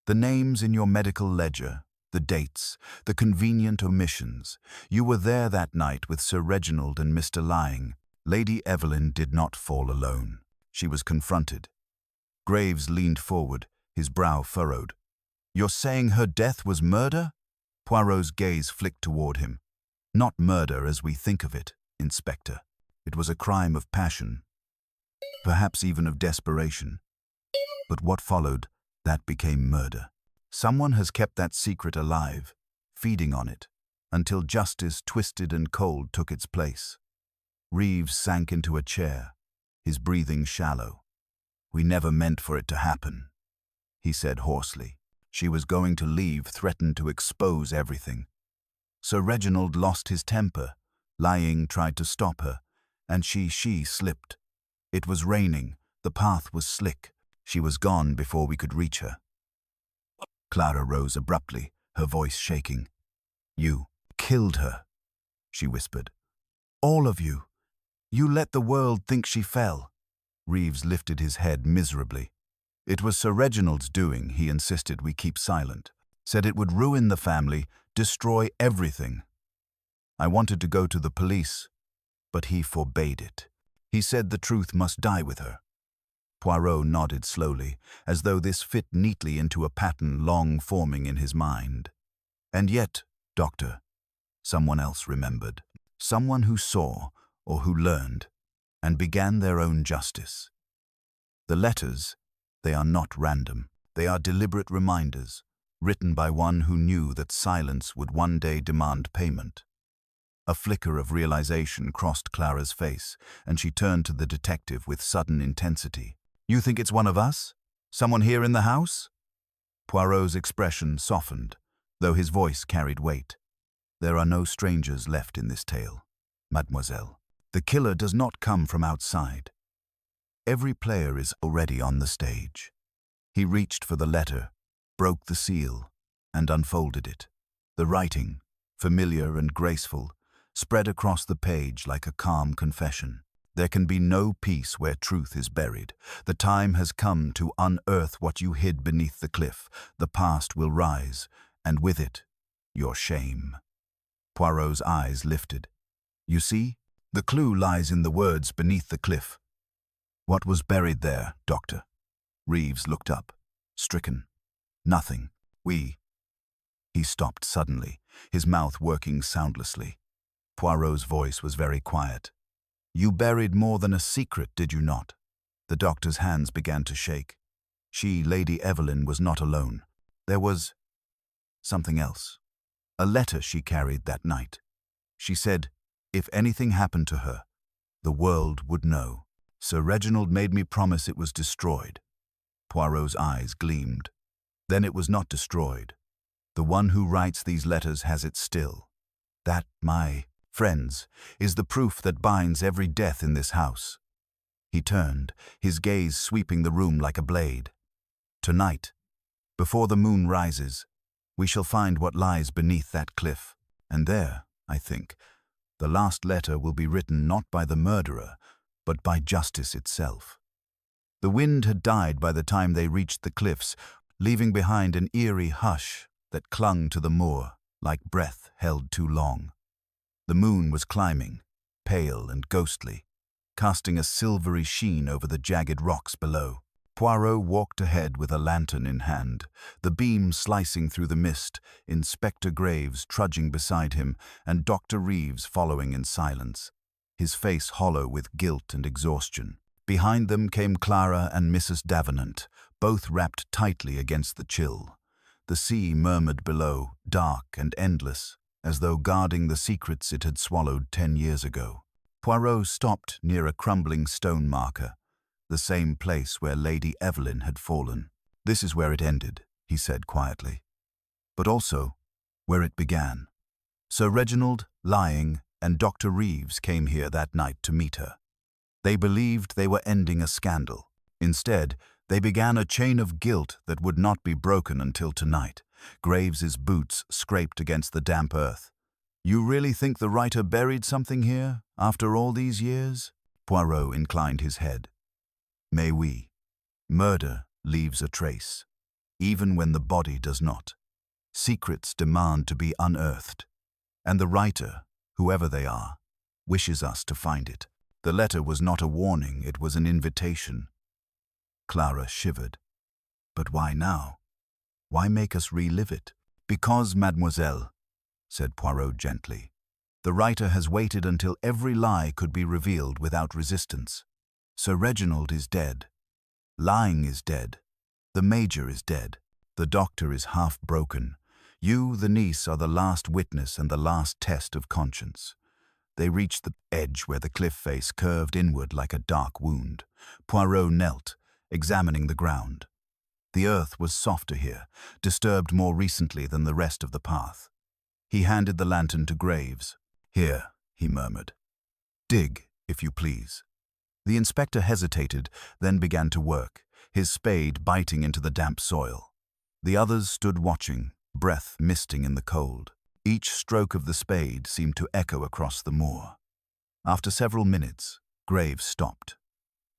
The names in your medical ledger, the dates, the convenient omissions. You were there that night with Sir Reginald and Mr. Lying. Lady Evelyn did not fall alone. She was confronted." Graves leaned forward, his brow furrowed. "You're saying her death was murder?" Poirot's gaze flicked toward him. "Not murder as we think of it, Inspector. It was a crime of passion, perhaps even of desperation. But what followed, that became murder. Someone has kept that secret alive, feeding on it, until justice, twisted and cold, took its place." Reeves sank into a chair, his breathing shallow. "We never meant for it to happen," he said hoarsely. "She was going to leave, threatened to expose everything. Sir Reginald lost his temper. Lying tried to stop her, and she slipped. It was raining, the path was slick. She was gone before we could reach her." Clara rose abruptly, her voice shaking. "You killed her," she whispered. "All of you. You let the world think she fell." Reeves lifted his head miserably. "It was Sir Reginald's doing. He insisted we keep silent. Said it would ruin the family, destroy everything. I wanted to go to the police, but he forbade it. He said the truth must die with her." Poirot nodded slowly, as though this fit neatly into a pattern long forming in his mind. "And yet, Doctor," someone else remembered. Someone who saw, or who learned, and began their own justice. The letters, they are not random. They are deliberate reminders, written by one who knew that silence would one day demand payment. A flicker of realization crossed Clara's face, and she turned to the detective with sudden intensity. "You think it's one of us? Someone here in the house?" Poirot's expression softened, though his voice carried weight. "There are no strangers left in this tale, mademoiselle. The killer does not come from outside. Every player is already on the stage." He reached for the letter, broke the seal, and unfolded it. The writing, familiar and graceful, spread across the page like a calm confession. "There can be no peace where truth is buried. The time has come to unearth what you hid beneath the cliff. The past will rise, and with it, your shame." Poirot's eyes lifted. "You see, the clue lies in the words beneath the cliff." "What was buried there, Doctor?" Reeves looked up, stricken. "Nothing. We—" He stopped suddenly, his mouth working soundlessly. Poirot's voice was very quiet. "You buried more than a secret, did you not?" The doctor's hands began to shake. She, Lady Evelyn, was not alone. There was something else. A letter she carried that night. She said, if anything happened to her, the world would know. Sir Reginald made me promise it was destroyed. Poirot's eyes gleamed. Then it was not destroyed. The one who writes these letters has it still. That, my friends, is the proof that binds every death in this house. He turned, his gaze sweeping the room like a blade. Tonight, before the moon rises, we shall find what lies beneath that cliff, and there, I think, the last letter will be written not by the murderer, but by justice itself. The wind had died by the time they reached the cliffs, leaving behind an eerie hush that clung to the moor like breath held too long. The moon was climbing, pale and ghostly, casting a silvery sheen over the jagged rocks below. Poirot walked ahead with a lantern in hand, the beam slicing through the mist, Inspector Graves trudging beside him, and Dr. Reeves following in silence, his face hollow with guilt and exhaustion. Behind them came Clara and Mrs. Davenant, both wrapped tightly against the chill. The sea murmured below, dark and endless, as though guarding the secrets it had swallowed 10 years ago. Poirot stopped near a crumbling stone marker, the same place where Lady Evelyn had fallen. This is where it ended, he said quietly, but also where it began. Sir Reginald, lying, and Dr. Reeves came here that night to meet her. They believed they were ending a scandal. Instead, they began a chain of guilt that would not be broken until tonight. Graves's boots scraped against the damp earth. You really think the writer buried something here, after all these years? Poirot inclined his head. May we. Murder leaves a trace, even when the body does not. Secrets demand to be unearthed, and the writer, whoever they are, wishes us to find it. The letter was not a warning, it was an invitation. Clara shivered. But why now? Why make us relive it? Because, mademoiselle, said Poirot gently, the writer has waited until every lie could be revealed without resistance. Sir Reginald is dead. Lying is dead. The Major is dead. The doctor is half broken. You, the niece, are the last witness and the last test of conscience. They reached the edge where the cliff face curved inward like a dark wound. Poirot knelt, examining the ground. The earth was softer here, disturbed more recently than the rest of the path. He handed the lantern to Graves. Here, he murmured. Dig, if you please. The inspector hesitated, then began to work, his spade biting into the damp soil. The others stood watching, breath misting in the cold. Each stroke of the spade seemed to echo across the moor. After several minutes, Graves stopped.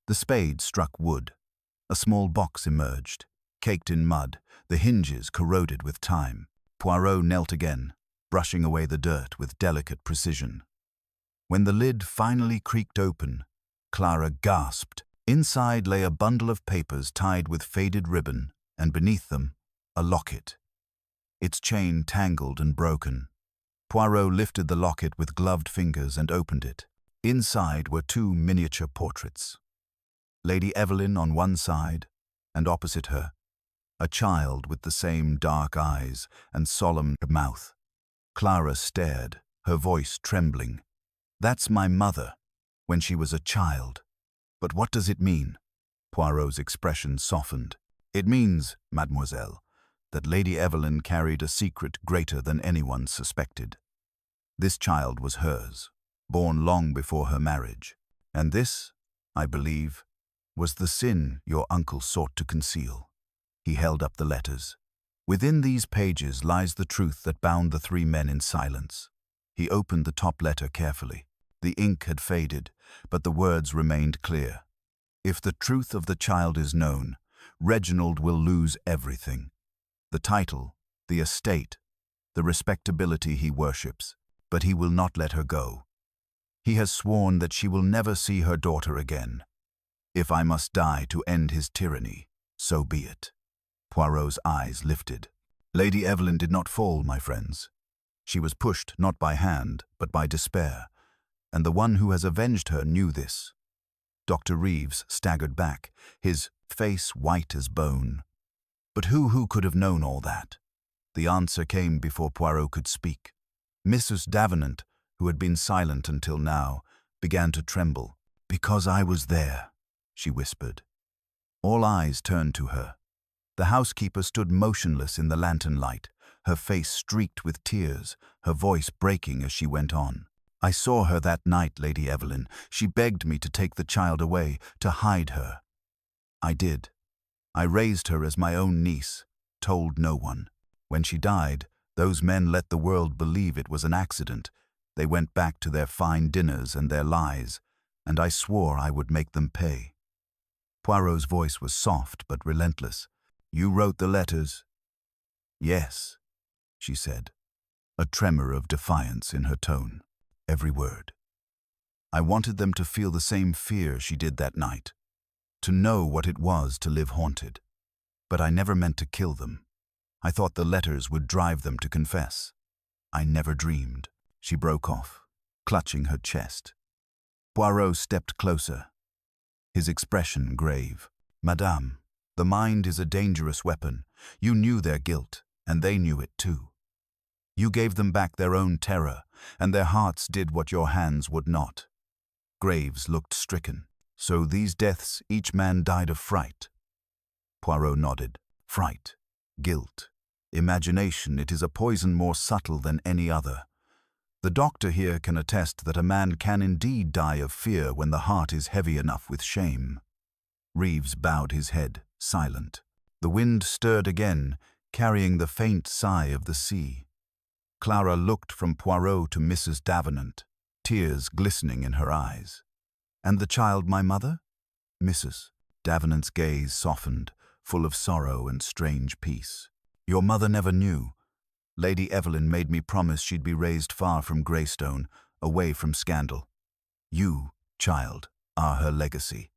The spade struck wood. A small box emerged, caked in mud, the hinges corroded with time. Poirot knelt again, brushing away the dirt with delicate precision. When the lid finally creaked open, Clara gasped. Inside lay a bundle of papers tied with faded ribbon, and beneath them, a locket. Its chain tangled and broken. Poirot lifted the locket with gloved fingers and opened it. Inside were 2 miniature portraits. Lady Evelyn on one side, and opposite her, a child with the same dark eyes and solemn mouth. Clara stared, her voice trembling. That's my mother, when she was a child. But what does it mean? Poirot's expression softened. It means, mademoiselle, that Lady Evelyn carried a secret greater than anyone suspected. This child was hers, born long before her marriage, and this, I believe, was the sin your uncle sought to conceal. He held up the letters. Within these pages lies the truth that bound the 3 men in silence. He opened the top letter carefully. The ink had faded, but the words remained clear. If the truth of the child is known, Reginald will lose everything. The title, the estate, the respectability he worships, but he will not let her go. He has sworn that she will never see her daughter again. If I must die to end his tyranny, so be it. Poirot's eyes lifted. Lady Evelyn did not fall, my friends. She was pushed not by hand, but by despair, and the one who has avenged her knew this. Dr. Reeves staggered back, his face white as bone. But who could have known all that? The answer came before Poirot could speak. Mrs. Davenant, who had been silent until now, began to tremble. "Because I was there," she whispered. All eyes turned to her. The housekeeper stood motionless in the lantern light, her face streaked with tears, her voice breaking as she went on. "I saw her that night, Lady Evelyn. She begged me to take the child away, to hide her. I did. I raised her as my own niece, told no one. When she died, those men let the world believe it was an accident. They went back to their fine dinners and their lies, and I swore I would make them pay." Poirot's voice was soft but relentless. "You wrote the letters?" "Yes," she said, a tremor of defiance in her tone, every word. "I wanted them to feel the same fear she did that night, to know what it was to live haunted. But I never meant to kill them. I thought the letters would drive them to confess. I never dreamed." She broke off, clutching her chest. Poirot stepped closer, his expression grave. "Madame, the mind is a dangerous weapon. You knew their guilt, and they knew it too. You gave them back their own terror, and their hearts did what your hands would not." Graves looked stricken. "So these deaths, each man died of fright?" Poirot nodded. "Fright, guilt, imagination, it is a poison more subtle than any other. The doctor here can attest that a man can indeed die of fear when the heart is heavy enough with shame." Reeves bowed his head, silent. The wind stirred again, carrying the faint sigh of the sea. Clara looked from Poirot to Mrs. Davenant, tears glistening in her eyes. "And the child, my mother?" Mrs. Davenant's gaze softened, full of sorrow and strange peace. "Your mother never knew. Lady Evelyn made me promise she'd be raised far from Greystone, away from scandal. You, child, are her legacy.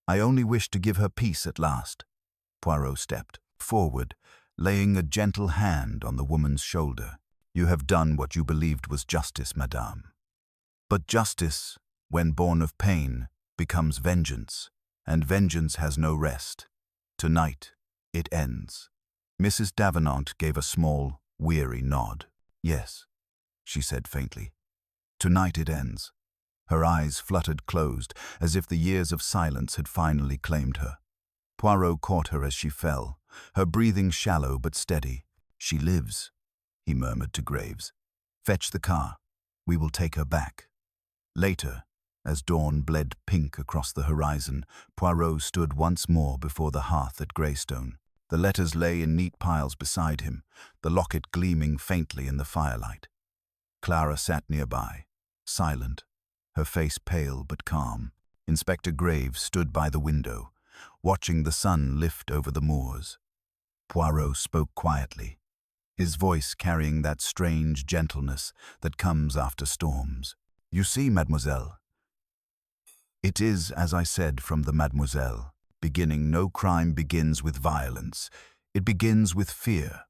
I only wish to give her peace at last." Poirot stepped forward, laying a gentle hand on the woman's shoulder. "You have done what you believed was justice, madame. But justice, when born of pain, becomes vengeance, and vengeance has no rest. Tonight, it ends." Mrs. Davenant gave a small, weary nod. "Yes," she said faintly. "Tonight it ends." Her eyes fluttered closed, as if the years of silence had finally claimed her. Poirot caught her as she fell, her breathing shallow but steady. "She lives," he murmured to Graves. "Fetch the car. We will take her back." Later, as dawn bled pink across the horizon, Poirot stood once more before the hearth at Greystone. The letters lay in neat piles beside him, the locket gleaming faintly in the firelight. Clara sat nearby, silent, her face pale but calm. Inspector Graves stood by the window, watching the sun lift over the moors. Poirot spoke quietly, his voice carrying that strange gentleness that comes after storms. "You see, mademoiselle, it is as I said from the mademoiselle. Beginning, no crime begins with violence. It begins with fear,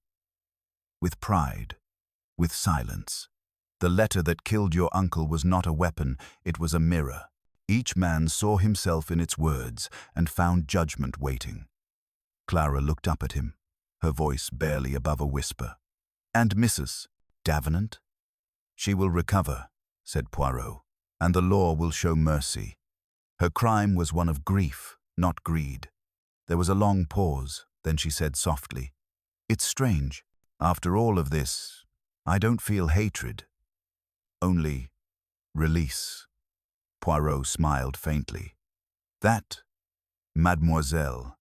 with pride, with silence. The letter that killed your uncle was not a weapon, it was a mirror. Each man saw himself in its words and found judgment waiting." Clara looked up at him, her voice barely above a whisper. "And Mrs. Davenant?" "She will recover," said Poirot, "and the law will show mercy. Her crime was one of grief, not greed." There was a long pause, then she said softly, "It's strange. After all of this, I don't feel hatred. Only release." Poirot smiled faintly. "That, mademoiselle,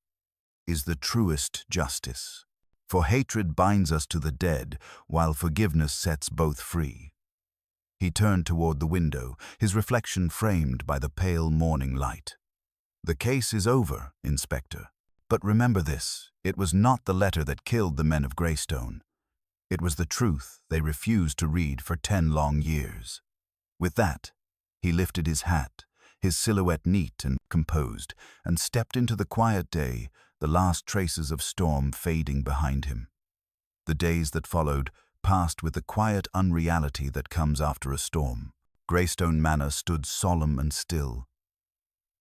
is the truest justice. For hatred binds us to the dead, while forgiveness sets both free." He turned toward the window, his reflection framed by the pale morning light. "The case is over, Inspector. But remember this, it was not the letter that killed the men of Greystone. It was the truth they refused to read for 10 long years." With that, he lifted his hat, his silhouette neat and composed, and stepped into the quiet day, the last traces of storm fading behind him. The days that followed passed with the quiet unreality that comes after a storm. Greystone Manor stood solemn and still,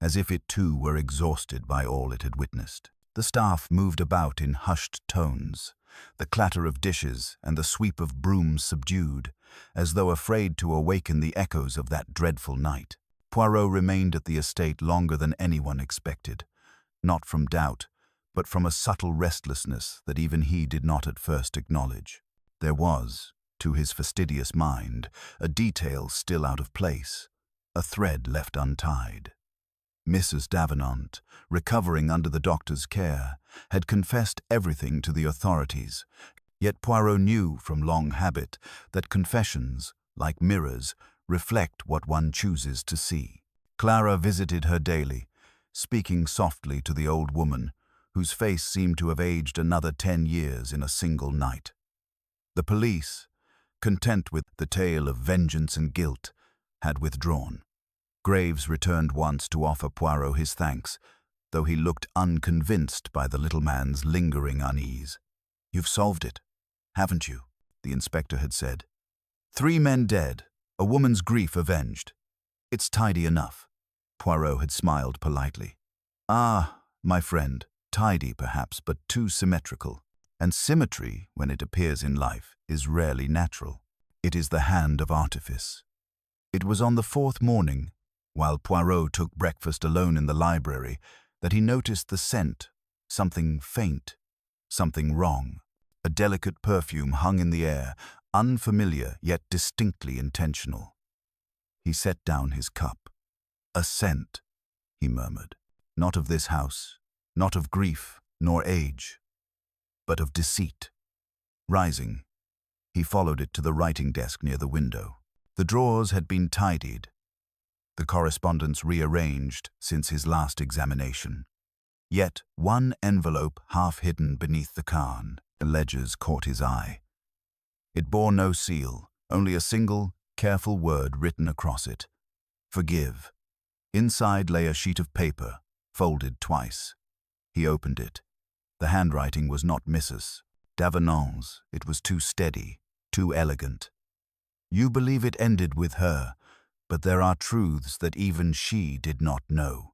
as if it too were exhausted by all it had witnessed. The staff moved about in hushed tones, the clatter of dishes and the sweep of brooms subdued, as though afraid to awaken the echoes of that dreadful night. Poirot remained at the estate longer than anyone expected, not from doubt, but from a subtle restlessness that even he did not at first acknowledge. There was, to his fastidious mind, a detail still out of place, a thread left untied. Mrs. Davenant, recovering under the doctor's care, had confessed everything to the authorities, yet Poirot knew from long habit that confessions, like mirrors, reflect what one chooses to see. Clara visited her daily, speaking softly to the old woman, whose face seemed to have aged another 10 years in a single night. The police, content with the tale of vengeance and guilt, had withdrawn. Graves returned once to offer Poirot his thanks, though he looked unconvinced by the little man's lingering unease. "You've solved it, haven't you?" the inspector had said. "3 men dead, a woman's grief avenged. It's tidy enough." Poirot had smiled politely. "Ah, my friend, tidy perhaps, but too symmetrical. And symmetry, when it appears in life, is rarely natural. It is the hand of artifice." It was on the 4th morning, while Poirot took breakfast alone in the library, that he noticed the scent, something faint, something wrong. A delicate perfume hung in the air, unfamiliar yet distinctly intentional. He set down his cup. "A scent," he murmured, "not of this house, not of grief nor age, but of deceit." Rising, he followed it to the writing desk near the window. The drawers had been tidied, the correspondence rearranged since his last examination. Yet one envelope half hidden beneath the cairn, the ledgers caught his eye. It bore no seal, only a single, careful word written across it: "Forgive." Inside lay a sheet of paper, folded twice. He opened it. The handwriting was not Mrs. Davenant's. It was too steady, too elegant. "You believe it ended with her, but there are truths that even she did not know.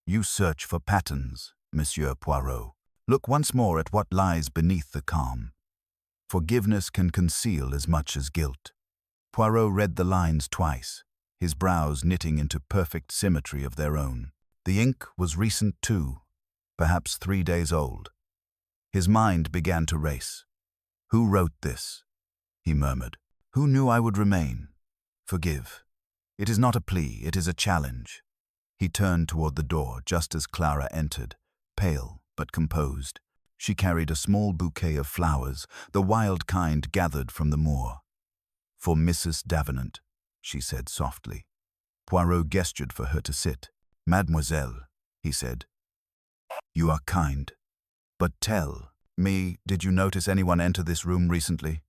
You search for patterns, Monsieur Poirot. Look once more at what lies beneath the calm. Forgiveness can conceal as much as guilt." Poirot read the lines twice, his brows knitting into perfect symmetry of their own. The ink was recent too, perhaps 3 days old. His mind began to race. "Who wrote this?" he murmured. "Who knew I would remain? Forgive. It is not a plea, it is a challenge." He turned toward the door just as Clara entered, pale but composed. She carried a small bouquet of flowers, the wild kind gathered from the moor. "For Mrs. Davenant," she said softly. Poirot gestured for her to sit. "Mademoiselle," he said, "you are kind. But tell me, did you notice anyone enter this room recently?"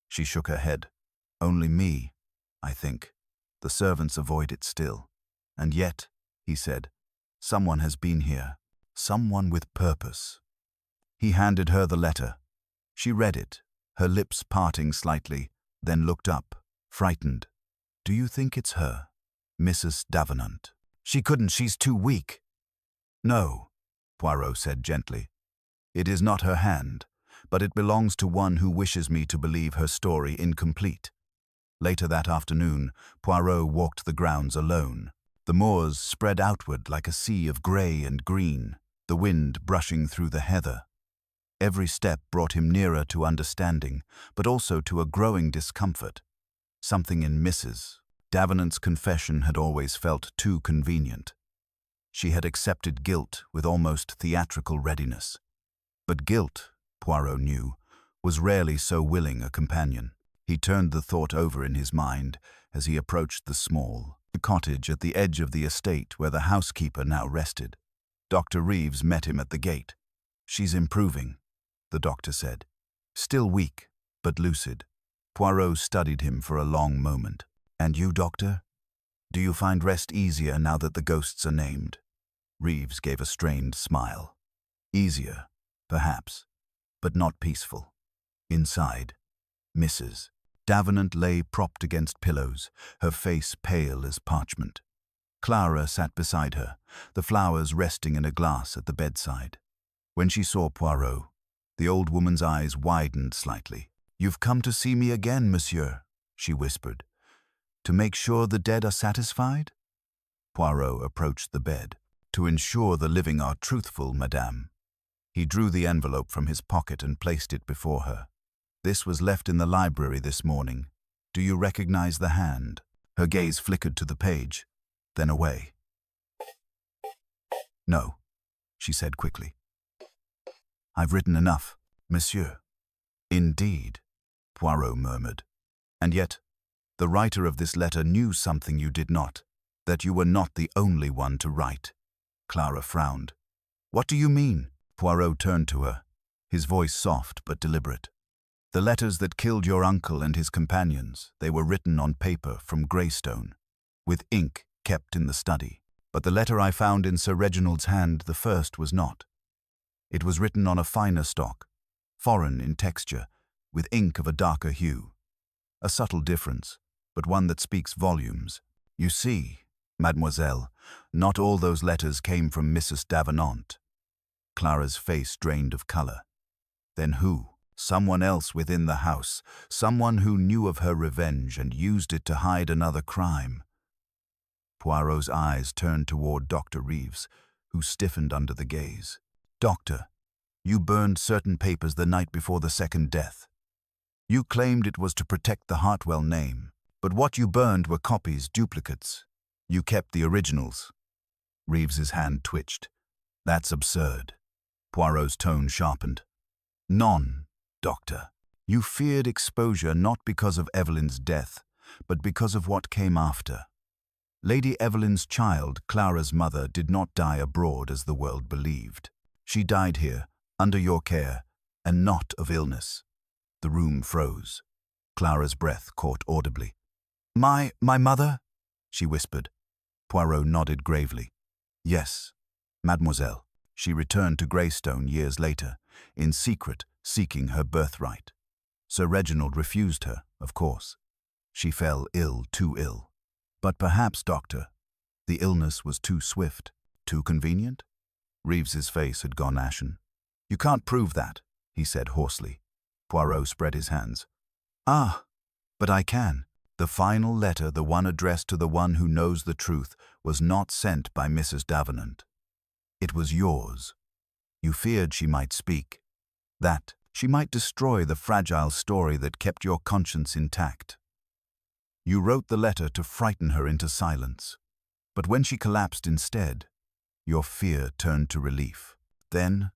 She shook her head. "Only me, I think. The servants avoid it still. And yet," he said, "someone has been here. Someone with purpose." He handed her the letter. She read it, her lips parting slightly, then looked up, frightened. "Do you think it's her, Mrs. Davenant?" "She couldn't, she's too weak." "No," Poirot said gently. "It is not her hand, but it belongs to one who wishes me to believe her story incomplete." Later that afternoon, Poirot walked the grounds alone. The moors spread outward like a sea of grey and green, the wind brushing through the heather. Every step brought him nearer to understanding, but also to a growing discomfort. Something in Mrs. Davenant's confession had always felt too convenient. She had accepted guilt with almost theatrical readiness. But guilt, Poirot knew, was rarely so willing a companion. He turned the thought over in his mind as he approached the small cottage at the edge of the estate where the housekeeper now rested. Dr. Reeves met him at the gate. "She's improving," the doctor said. "Still weak, but lucid." Poirot studied him for a long moment. "And you, doctor? Do you find rest easier now that the ghosts are named?" Reeves gave a strained smile. "Easier, perhaps, but not peaceful." Inside, Mrs. Davenant lay propped against pillows, her face pale as parchment. Clara sat beside her, the flowers resting in a glass at the bedside. When she saw Poirot, the old woman's eyes widened slightly. "You've come to see me again, monsieur," she whispered. "To make sure the dead are satisfied?" Poirot approached the bed. "To ensure the living are truthful, madame." He drew the envelope from his pocket and placed it before her. "This was left in the library this morning. Do you recognize the hand?" Her gaze flickered to the page, then away. "No," she said quickly. "I've written enough, monsieur." "Indeed," Poirot murmured. "And yet, the writer of this letter knew something you did not, that you were not the only one to write." Clara frowned. "What do you mean?" Poirot turned to her, his voice soft but deliberate. "The letters that killed your uncle and his companions, they were written on paper from Greystone, with ink kept in the study. But the letter I found in Sir Reginald's hand, the first, was not. It was written on a finer stock, foreign in texture, with ink of a darker hue. A subtle difference, but one that speaks volumes. You see, mademoiselle, not all those letters came from Mrs. Davenant." Clara's face drained of color. "Then who? Someone else within the house, someone who knew of her revenge and used it to hide another crime." Poirot's eyes turned toward Dr. Reeves, who stiffened under the gaze. "Doctor, you burned certain papers the night before the second death. You claimed it was to protect the Hartwell name, but what you burned were copies, duplicates. You kept the originals." Reeves's hand twitched. "That's absurd." Poirot's tone sharpened. "Non, doctor. You feared exposure not because of Evelyn's death, but because of what came after. Lady Evelyn's child, Clara's mother, did not die abroad as the world believed. She died here, under your care, and not of illness." The room froze. Clara's breath caught audibly. My mother?" she whispered. Poirot nodded gravely. "Yes, mademoiselle. She returned to Greystone years later, in secret seeking her birthright. Sir Reginald refused her, of course. She fell ill, too ill. But perhaps, doctor, the illness was too swift, too convenient?" Reeves's face had gone ashen. "You can't prove that," he said hoarsely. Poirot spread his hands. "Ah, but I can. The final letter, the one addressed to the one who knows the truth, was not sent by Mrs. Davenant. It was yours. You feared she might speak, that she might destroy the fragile story that kept your conscience intact. You wrote the letter to frighten her into silence. But when she collapsed instead, your fear turned to relief. Then,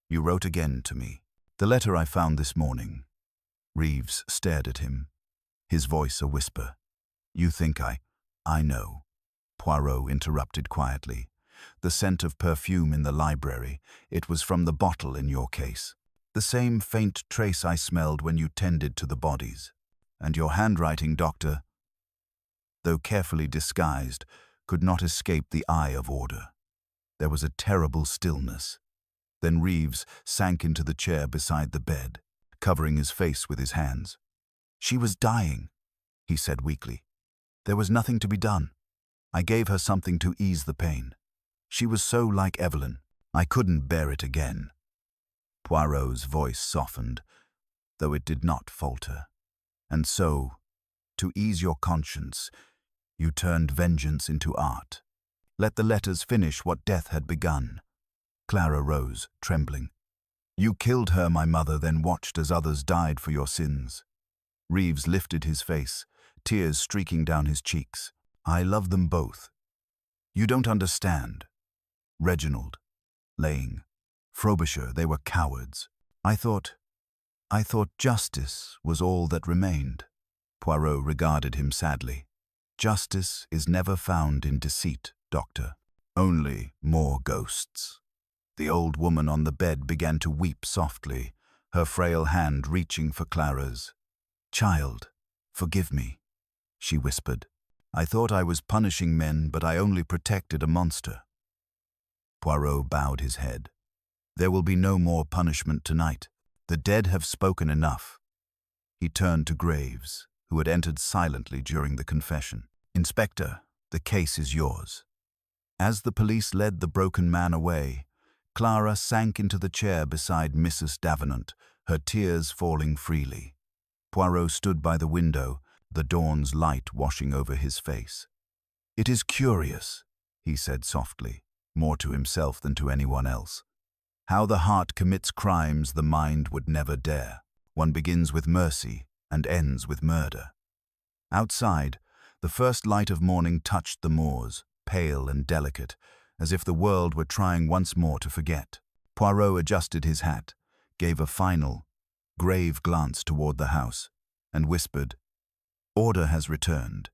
you wrote again to me. The letter I found this morning." Reeves stared at him, his voice a whisper. "You think I know," Poirot interrupted quietly. "The scent of perfume in the library, it was from the bottle in your case. The same faint trace I smelled when you tended to the bodies. And your handwriting, doctor, though carefully disguised, could not escape the eye of order." There was a terrible stillness. Then Reeves sank into the chair beside the bed, covering his face with his hands. "She was dying," he said weakly. "There was nothing to be done. I gave her something to ease the pain. She was so like Evelyn. I couldn't bear it again." Poirot's voice softened, though it did not falter. "And so, to ease your conscience, you turned vengeance into art. Let the letters finish what death had begun." Clara rose, trembling. "You killed her, my mother, then watched as others died for your sins." Reeves lifted his face, tears streaking down his cheeks. "I love them both. You don't understand. Reginald, Laying, Frobisher, they were cowards. I thought justice was all that remained." Poirot regarded him sadly. "Justice is never found in deceit, doctor. Only more ghosts." The old woman on the bed began to weep softly, her frail hand reaching for Clara's. "Child, forgive me," she whispered. "I thought I was punishing men, but I only protected a monster." Poirot bowed his head. "There will be no more punishment tonight. The dead have spoken enough." He turned to Graves, who had entered silently during the confession. "Inspector, the case is yours." As the police led the broken man away, Clara sank into the chair beside Mrs. Davenant, her tears falling freely. Poirot stood by the window, the dawn's light washing over his face. "It is curious," he said softly, more to himself than to anyone else. "How the heart commits crimes the mind would never dare. One begins with mercy and ends with murder." Outside, the first light of morning touched the moors, pale and delicate, as if the world were trying once more to forget. Poirot adjusted his hat, gave a final, grave glance toward the house, and whispered, "Order has returned."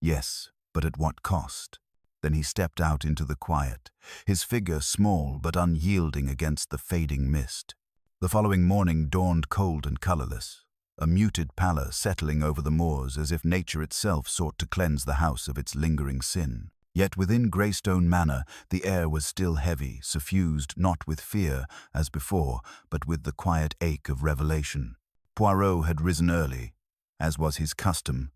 Yes, but at what cost? Then he stepped out into the quiet, his figure small but unyielding against the fading mist. The following morning dawned cold and colorless, a muted pallor settling over the moors as if nature itself sought to cleanse the house of its lingering sin. Yet within Greystone Manor the air was still heavy, suffused not with fear, as before, but with the quiet ache of revelation. Poirot had risen early, as was his custom,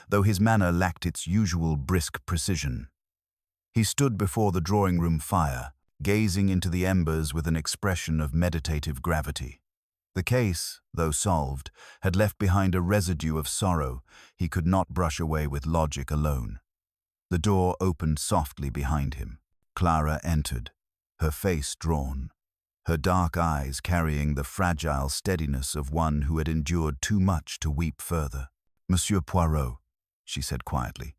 though his manner lacked its usual brisk precision. He stood before the drawing-room fire, gazing into the embers with an expression of meditative gravity. The case, though solved, had left behind a residue of sorrow he could not brush away with logic alone. The door opened softly behind him. Clara entered, her face drawn, her dark eyes carrying the fragile steadiness of one who had endured too much to weep further. "Monsieur Poirot," she said quietly,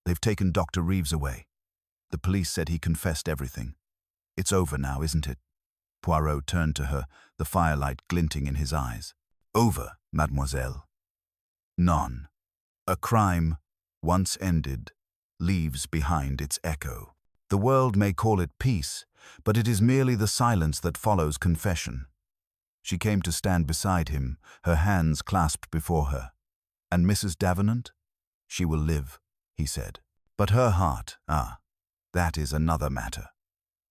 "they've taken Dr. Reeves away. The police said he confessed everything. It's over now, isn't it?" Poirot turned to her, the firelight glinting in his eyes. "Over, mademoiselle." "None. A crime, once ended, leaves behind its echo. The world may call it peace, but it is merely the silence that follows confession." She came to stand beside him, her hands clasped before her. "And Mrs. Davenant? She will live," he said. "But her heart, that is another matter.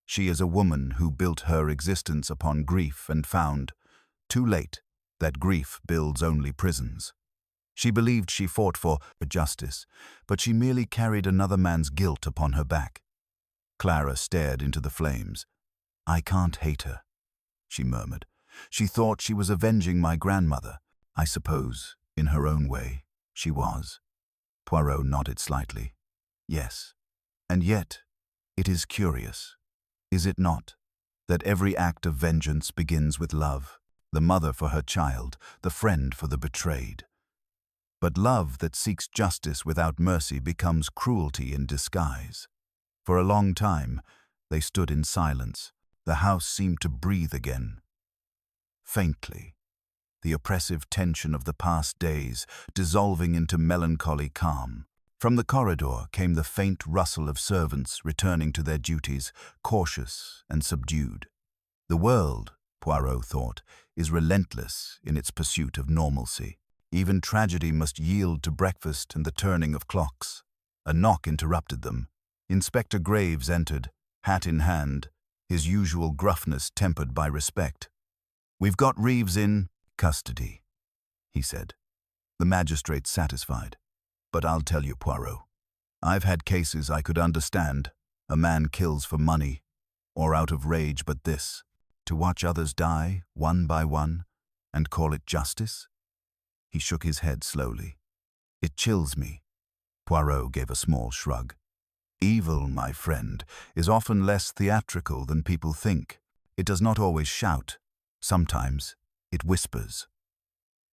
She is a woman who built her existence upon grief and found, too late, that grief builds only prisons. She believed she fought for justice, but she merely carried another man's guilt upon her back." Clara stared into the flames. "I can't hate her," she murmured. "She thought she was avenging my grandmother. I suppose, in her own way, she was." Poirot nodded slightly. "Yes. And yet, it is curious, is it not, that every act of vengeance begins with love, the mother for her child, the friend for the betrayed. But love that seeks justice without mercy becomes cruelty in disguise." For a long time, they stood in silence. The house seemed to breathe again. Faintly, the oppressive tension of the past days dissolving into melancholy calm. From the corridor came the faint rustle of servants returning to their duties, cautious and subdued. The world, Poirot thought, is relentless in its pursuit of normalcy. Even tragedy must yield to breakfast and the turning of clocks. A knock interrupted them. Inspector Graves entered, hat in hand, his usual gruffness tempered by respect. "We've got Reeves in custody," he said. The magistrate satisfied. "But I'll tell you, Poirot, I've had cases I could understand. A man kills for money, or out of rage, but this, to watch others die, one by one, and call it justice?" He shook his head slowly. "It chills me." Poirot gave a small shrug. "Evil, my friend, is often less theatrical than people think. It does not always shout. Sometimes it whispers."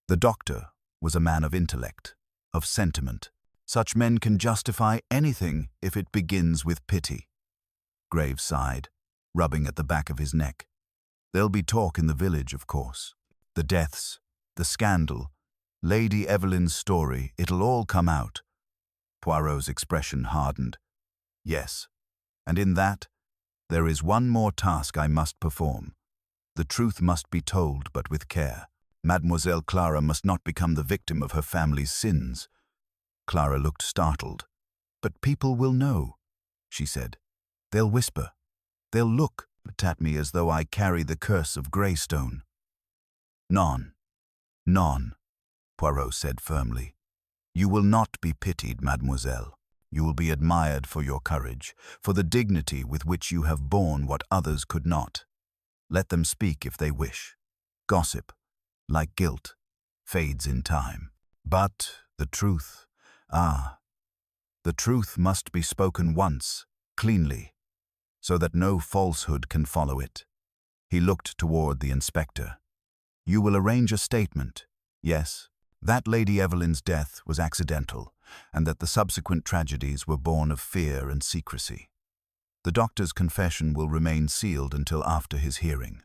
The doctor was a man of intellect, of sentiment. Such men can justify anything if it begins with pity. Graves sighed, rubbing at the back of his neck. "There'll be talk in the village, of course. The deaths, the scandal, Lady Evelyn's story, it'll all come out." Poirot's expression hardened. "Yes, and in that, there is one more task I must perform. The truth must be told, but with care. Mademoiselle Clara must not become the victim of her family's sins." Clara looked startled. "But people will know," she said. "They'll whisper. They'll look at me as though I carry the curse of Greystone." "Non, non," Poirot said firmly. "You will not be pitied, mademoiselle. You will be admired for your courage, for the dignity with which you have borne what others could not. Let them speak if they wish. Gossip, like guilt, fades in time. But the truth, the truth must be spoken once, cleanly, so that no falsehood can follow it. He looked toward the inspector. You will arrange a statement, yes, that Lady Evelyn's death was accidental, and that the subsequent tragedies were born of fear and secrecy. The doctor's confession will remain sealed until after his hearing.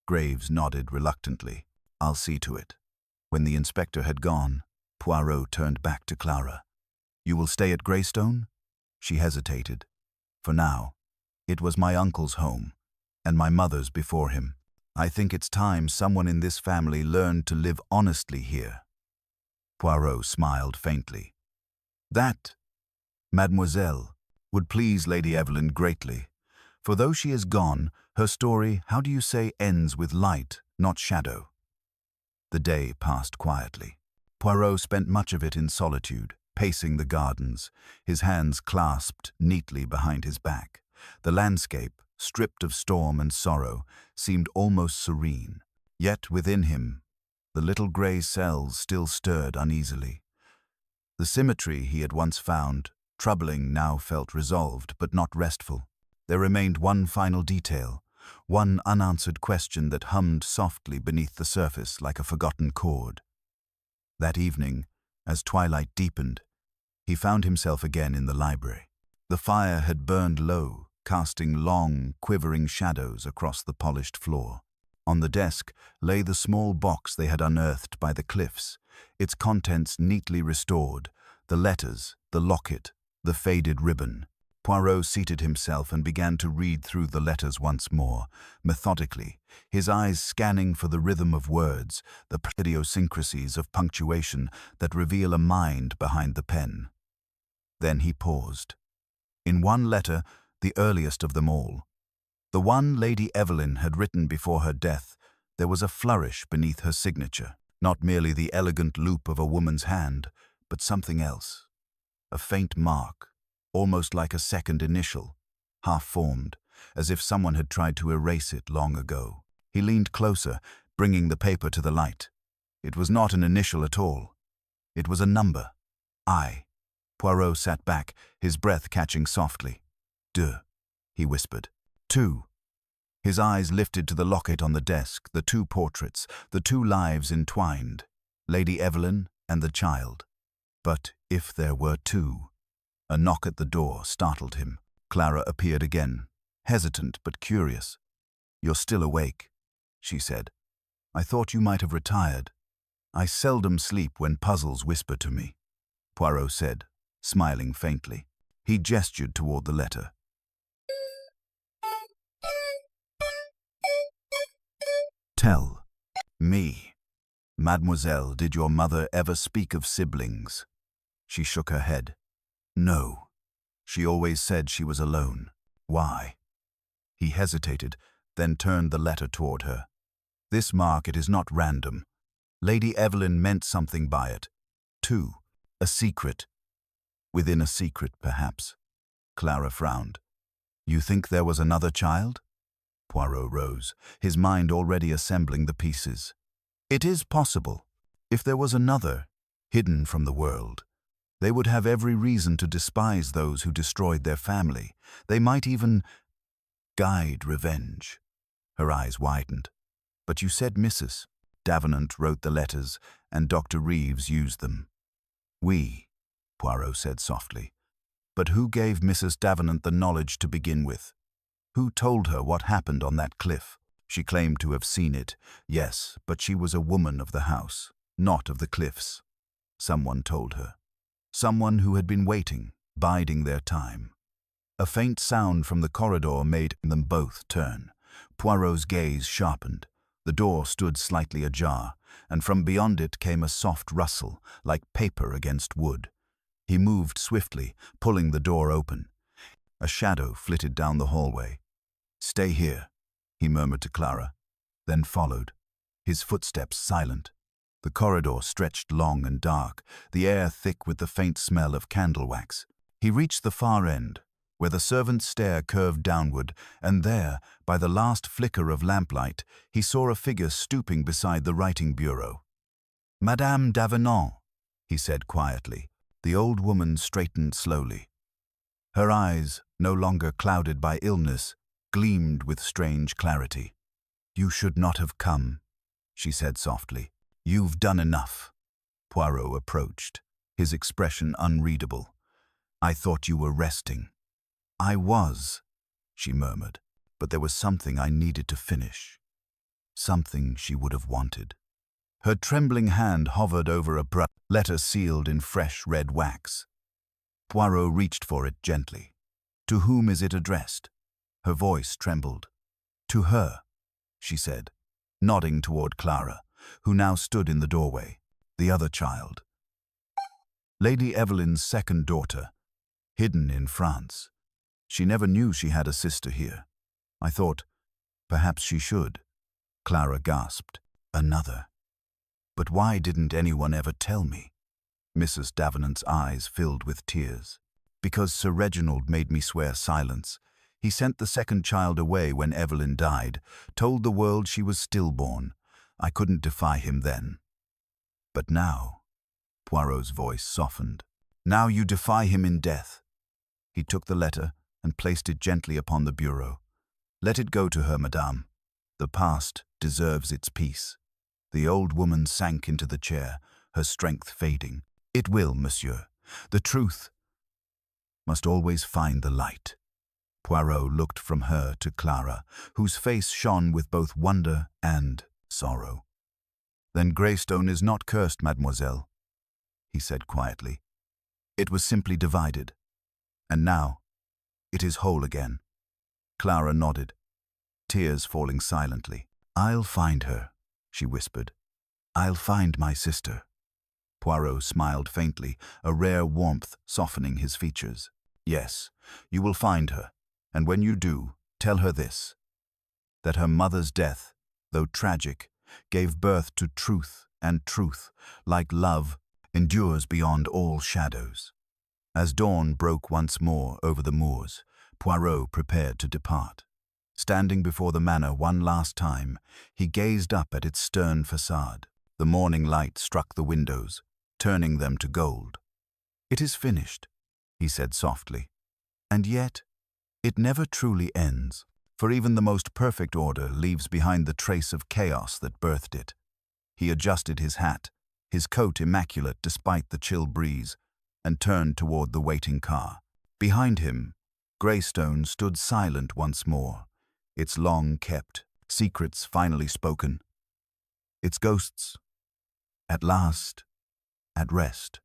Graves nodded reluctantly. I'll see to it. When the inspector had gone, Poirot turned back to Clara. You will stay at Greystone? She hesitated. For now. It was my uncle's home, and my mother's before him. I think it's time someone in this family learned to live honestly here. Poirot smiled faintly. That, mademoiselle, would please Lady Evelyn greatly, for though she is gone, her story, how do you say, ends with light, not shadow. The day passed quietly. Poirot spent much of it in solitude, pacing the gardens, his hands clasped neatly behind his back. The landscape, stripped of storm and sorrow, seemed almost serene. Yet within him, the little grey cells still stirred uneasily. The symmetry he had once found, troubling, now felt resolved but not restful. There remained one final detail, one unanswered question that hummed softly beneath the surface like a forgotten chord. That evening, as twilight deepened, he found himself again in the library. The fire had burned low, casting long, quivering shadows across the polished floor. On the desk lay the small box they had unearthed by the cliffs, its contents neatly restored, the letters, the locket, the faded ribbon. Poirot seated himself and began to read through the letters once more, methodically, his eyes scanning for the rhythm of words, the idiosyncrasies of punctuation that reveal a mind behind the pen. Then he paused. In one letter, the earliest of them all, the one Lady Evelyn had written before her death, there was a flourish beneath her signature, not merely the elegant loop of a woman's hand, but something else. A faint mark, almost like a second initial, half-formed, as if someone had tried to erase it long ago. He leaned closer, bringing the paper to the light. It was not an initial at all. It was a number. I. Poirot sat back, his breath catching softly. Deux, he whispered. 2. His eyes lifted to the locket on the desk, the two portraits, the two lives entwined, Lady Evelyn and the child. But if there were two? A knock at the door startled him. Clara appeared again, hesitant but curious. You're still awake, she said. I thought you might have retired. I seldom sleep when puzzles whisper to me, Poirot said, smiling faintly. He gestured toward the letter. Tell me, mademoiselle, did your mother ever speak of siblings? She shook her head. No. She always said she was alone. Why? He hesitated, then turned the letter toward her. This mark, it is not random. Lady Evelyn meant something by it. 2. A secret. Within a secret, perhaps. Clara frowned. You think there was another child? Poirot rose, his mind already assembling the pieces. It is possible. If there was another, hidden from the world, they would have every reason to despise those who destroyed their family. They might even guide revenge. Her eyes widened. But you said Mrs. Davenant wrote the letters, and Dr. Reeves used them. We, Poirot said softly. But who gave Mrs. Davenant the knowledge to begin with? Who told her what happened on that cliff? She claimed to have seen it, yes, but she was a woman of the house, not of the cliffs. Someone told her. Someone who had been waiting, biding their time. A faint sound from the corridor made them both turn. Poirot's gaze sharpened. The door stood slightly ajar, and from beyond it came a soft rustle, like paper against wood. He moved swiftly, pulling the door open. A shadow flitted down the hallway. Stay here, he murmured to Clara, then followed, his footsteps silent. The corridor stretched long and dark, the air thick with the faint smell of candle wax. He reached the far end, where the servant's stair curved downward, and there, by the last flicker of lamplight, he saw a figure stooping beside the writing bureau. "Madame d'Avenant," he said quietly. The old woman straightened slowly. Her eyes, no longer clouded by illness, gleamed with strange clarity. "You should not have come," she said softly. "You've done enough." Poirot approached, his expression unreadable. "I thought you were resting." "I was," she murmured, "but there was something I needed to finish." Something she would have wanted. Her trembling hand hovered over a letter sealed in fresh red wax. Poirot reached for it gently. "To whom is it addressed?" Her voice trembled. "To her," she said, nodding toward Clara, who now stood in the doorway. The other child. Lady Evelyn's second daughter, hidden in France. She never knew she had a sister here. I thought, perhaps she should. Clara gasped. "Another. But why didn't anyone ever tell me?" Mrs. Davenant's eyes filled with tears. "Because Sir Reginald made me swear silence. He sent the second child away when Evelyn died, told the world she was stillborn. I couldn't defy him then. But now," Poirot's voice softened, "now you defy him in death." He took the letter and placed it gently upon the bureau. "Let it go to her, madame. The past deserves its peace." The old woman sank into the chair, her strength fading. "It will, monsieur. The truth must always find the light." Poirot looked from her to Clara, whose face shone with both wonder and sorrow. "Then Greystone is not cursed, mademoiselle," he said quietly. "It was simply divided. And now, it is whole again." Clara nodded, tears falling silently. "I'll find her," she whispered. "I'll find my sister." Poirot smiled faintly, a rare warmth softening his features. "Yes, you will find her, and when you do, tell her this, that her mother's death, though tragic, gave birth to truth, and truth, like love, endures beyond all shadows." As dawn broke once more over the moors, Poirot prepared to depart. Standing before the manor one last time, he gazed up at its stern facade. The morning light struck the windows, turning them to gold. "It is finished," he said softly. "And yet, it never truly ends, for even the most perfect order leaves behind the trace of chaos that birthed it." He adjusted his hat, his coat immaculate despite the chill breeze, and turned toward the waiting car. Behind him, Greystone stood silent once more, its long-kept secrets finally spoken. Its ghosts, at last, at rest.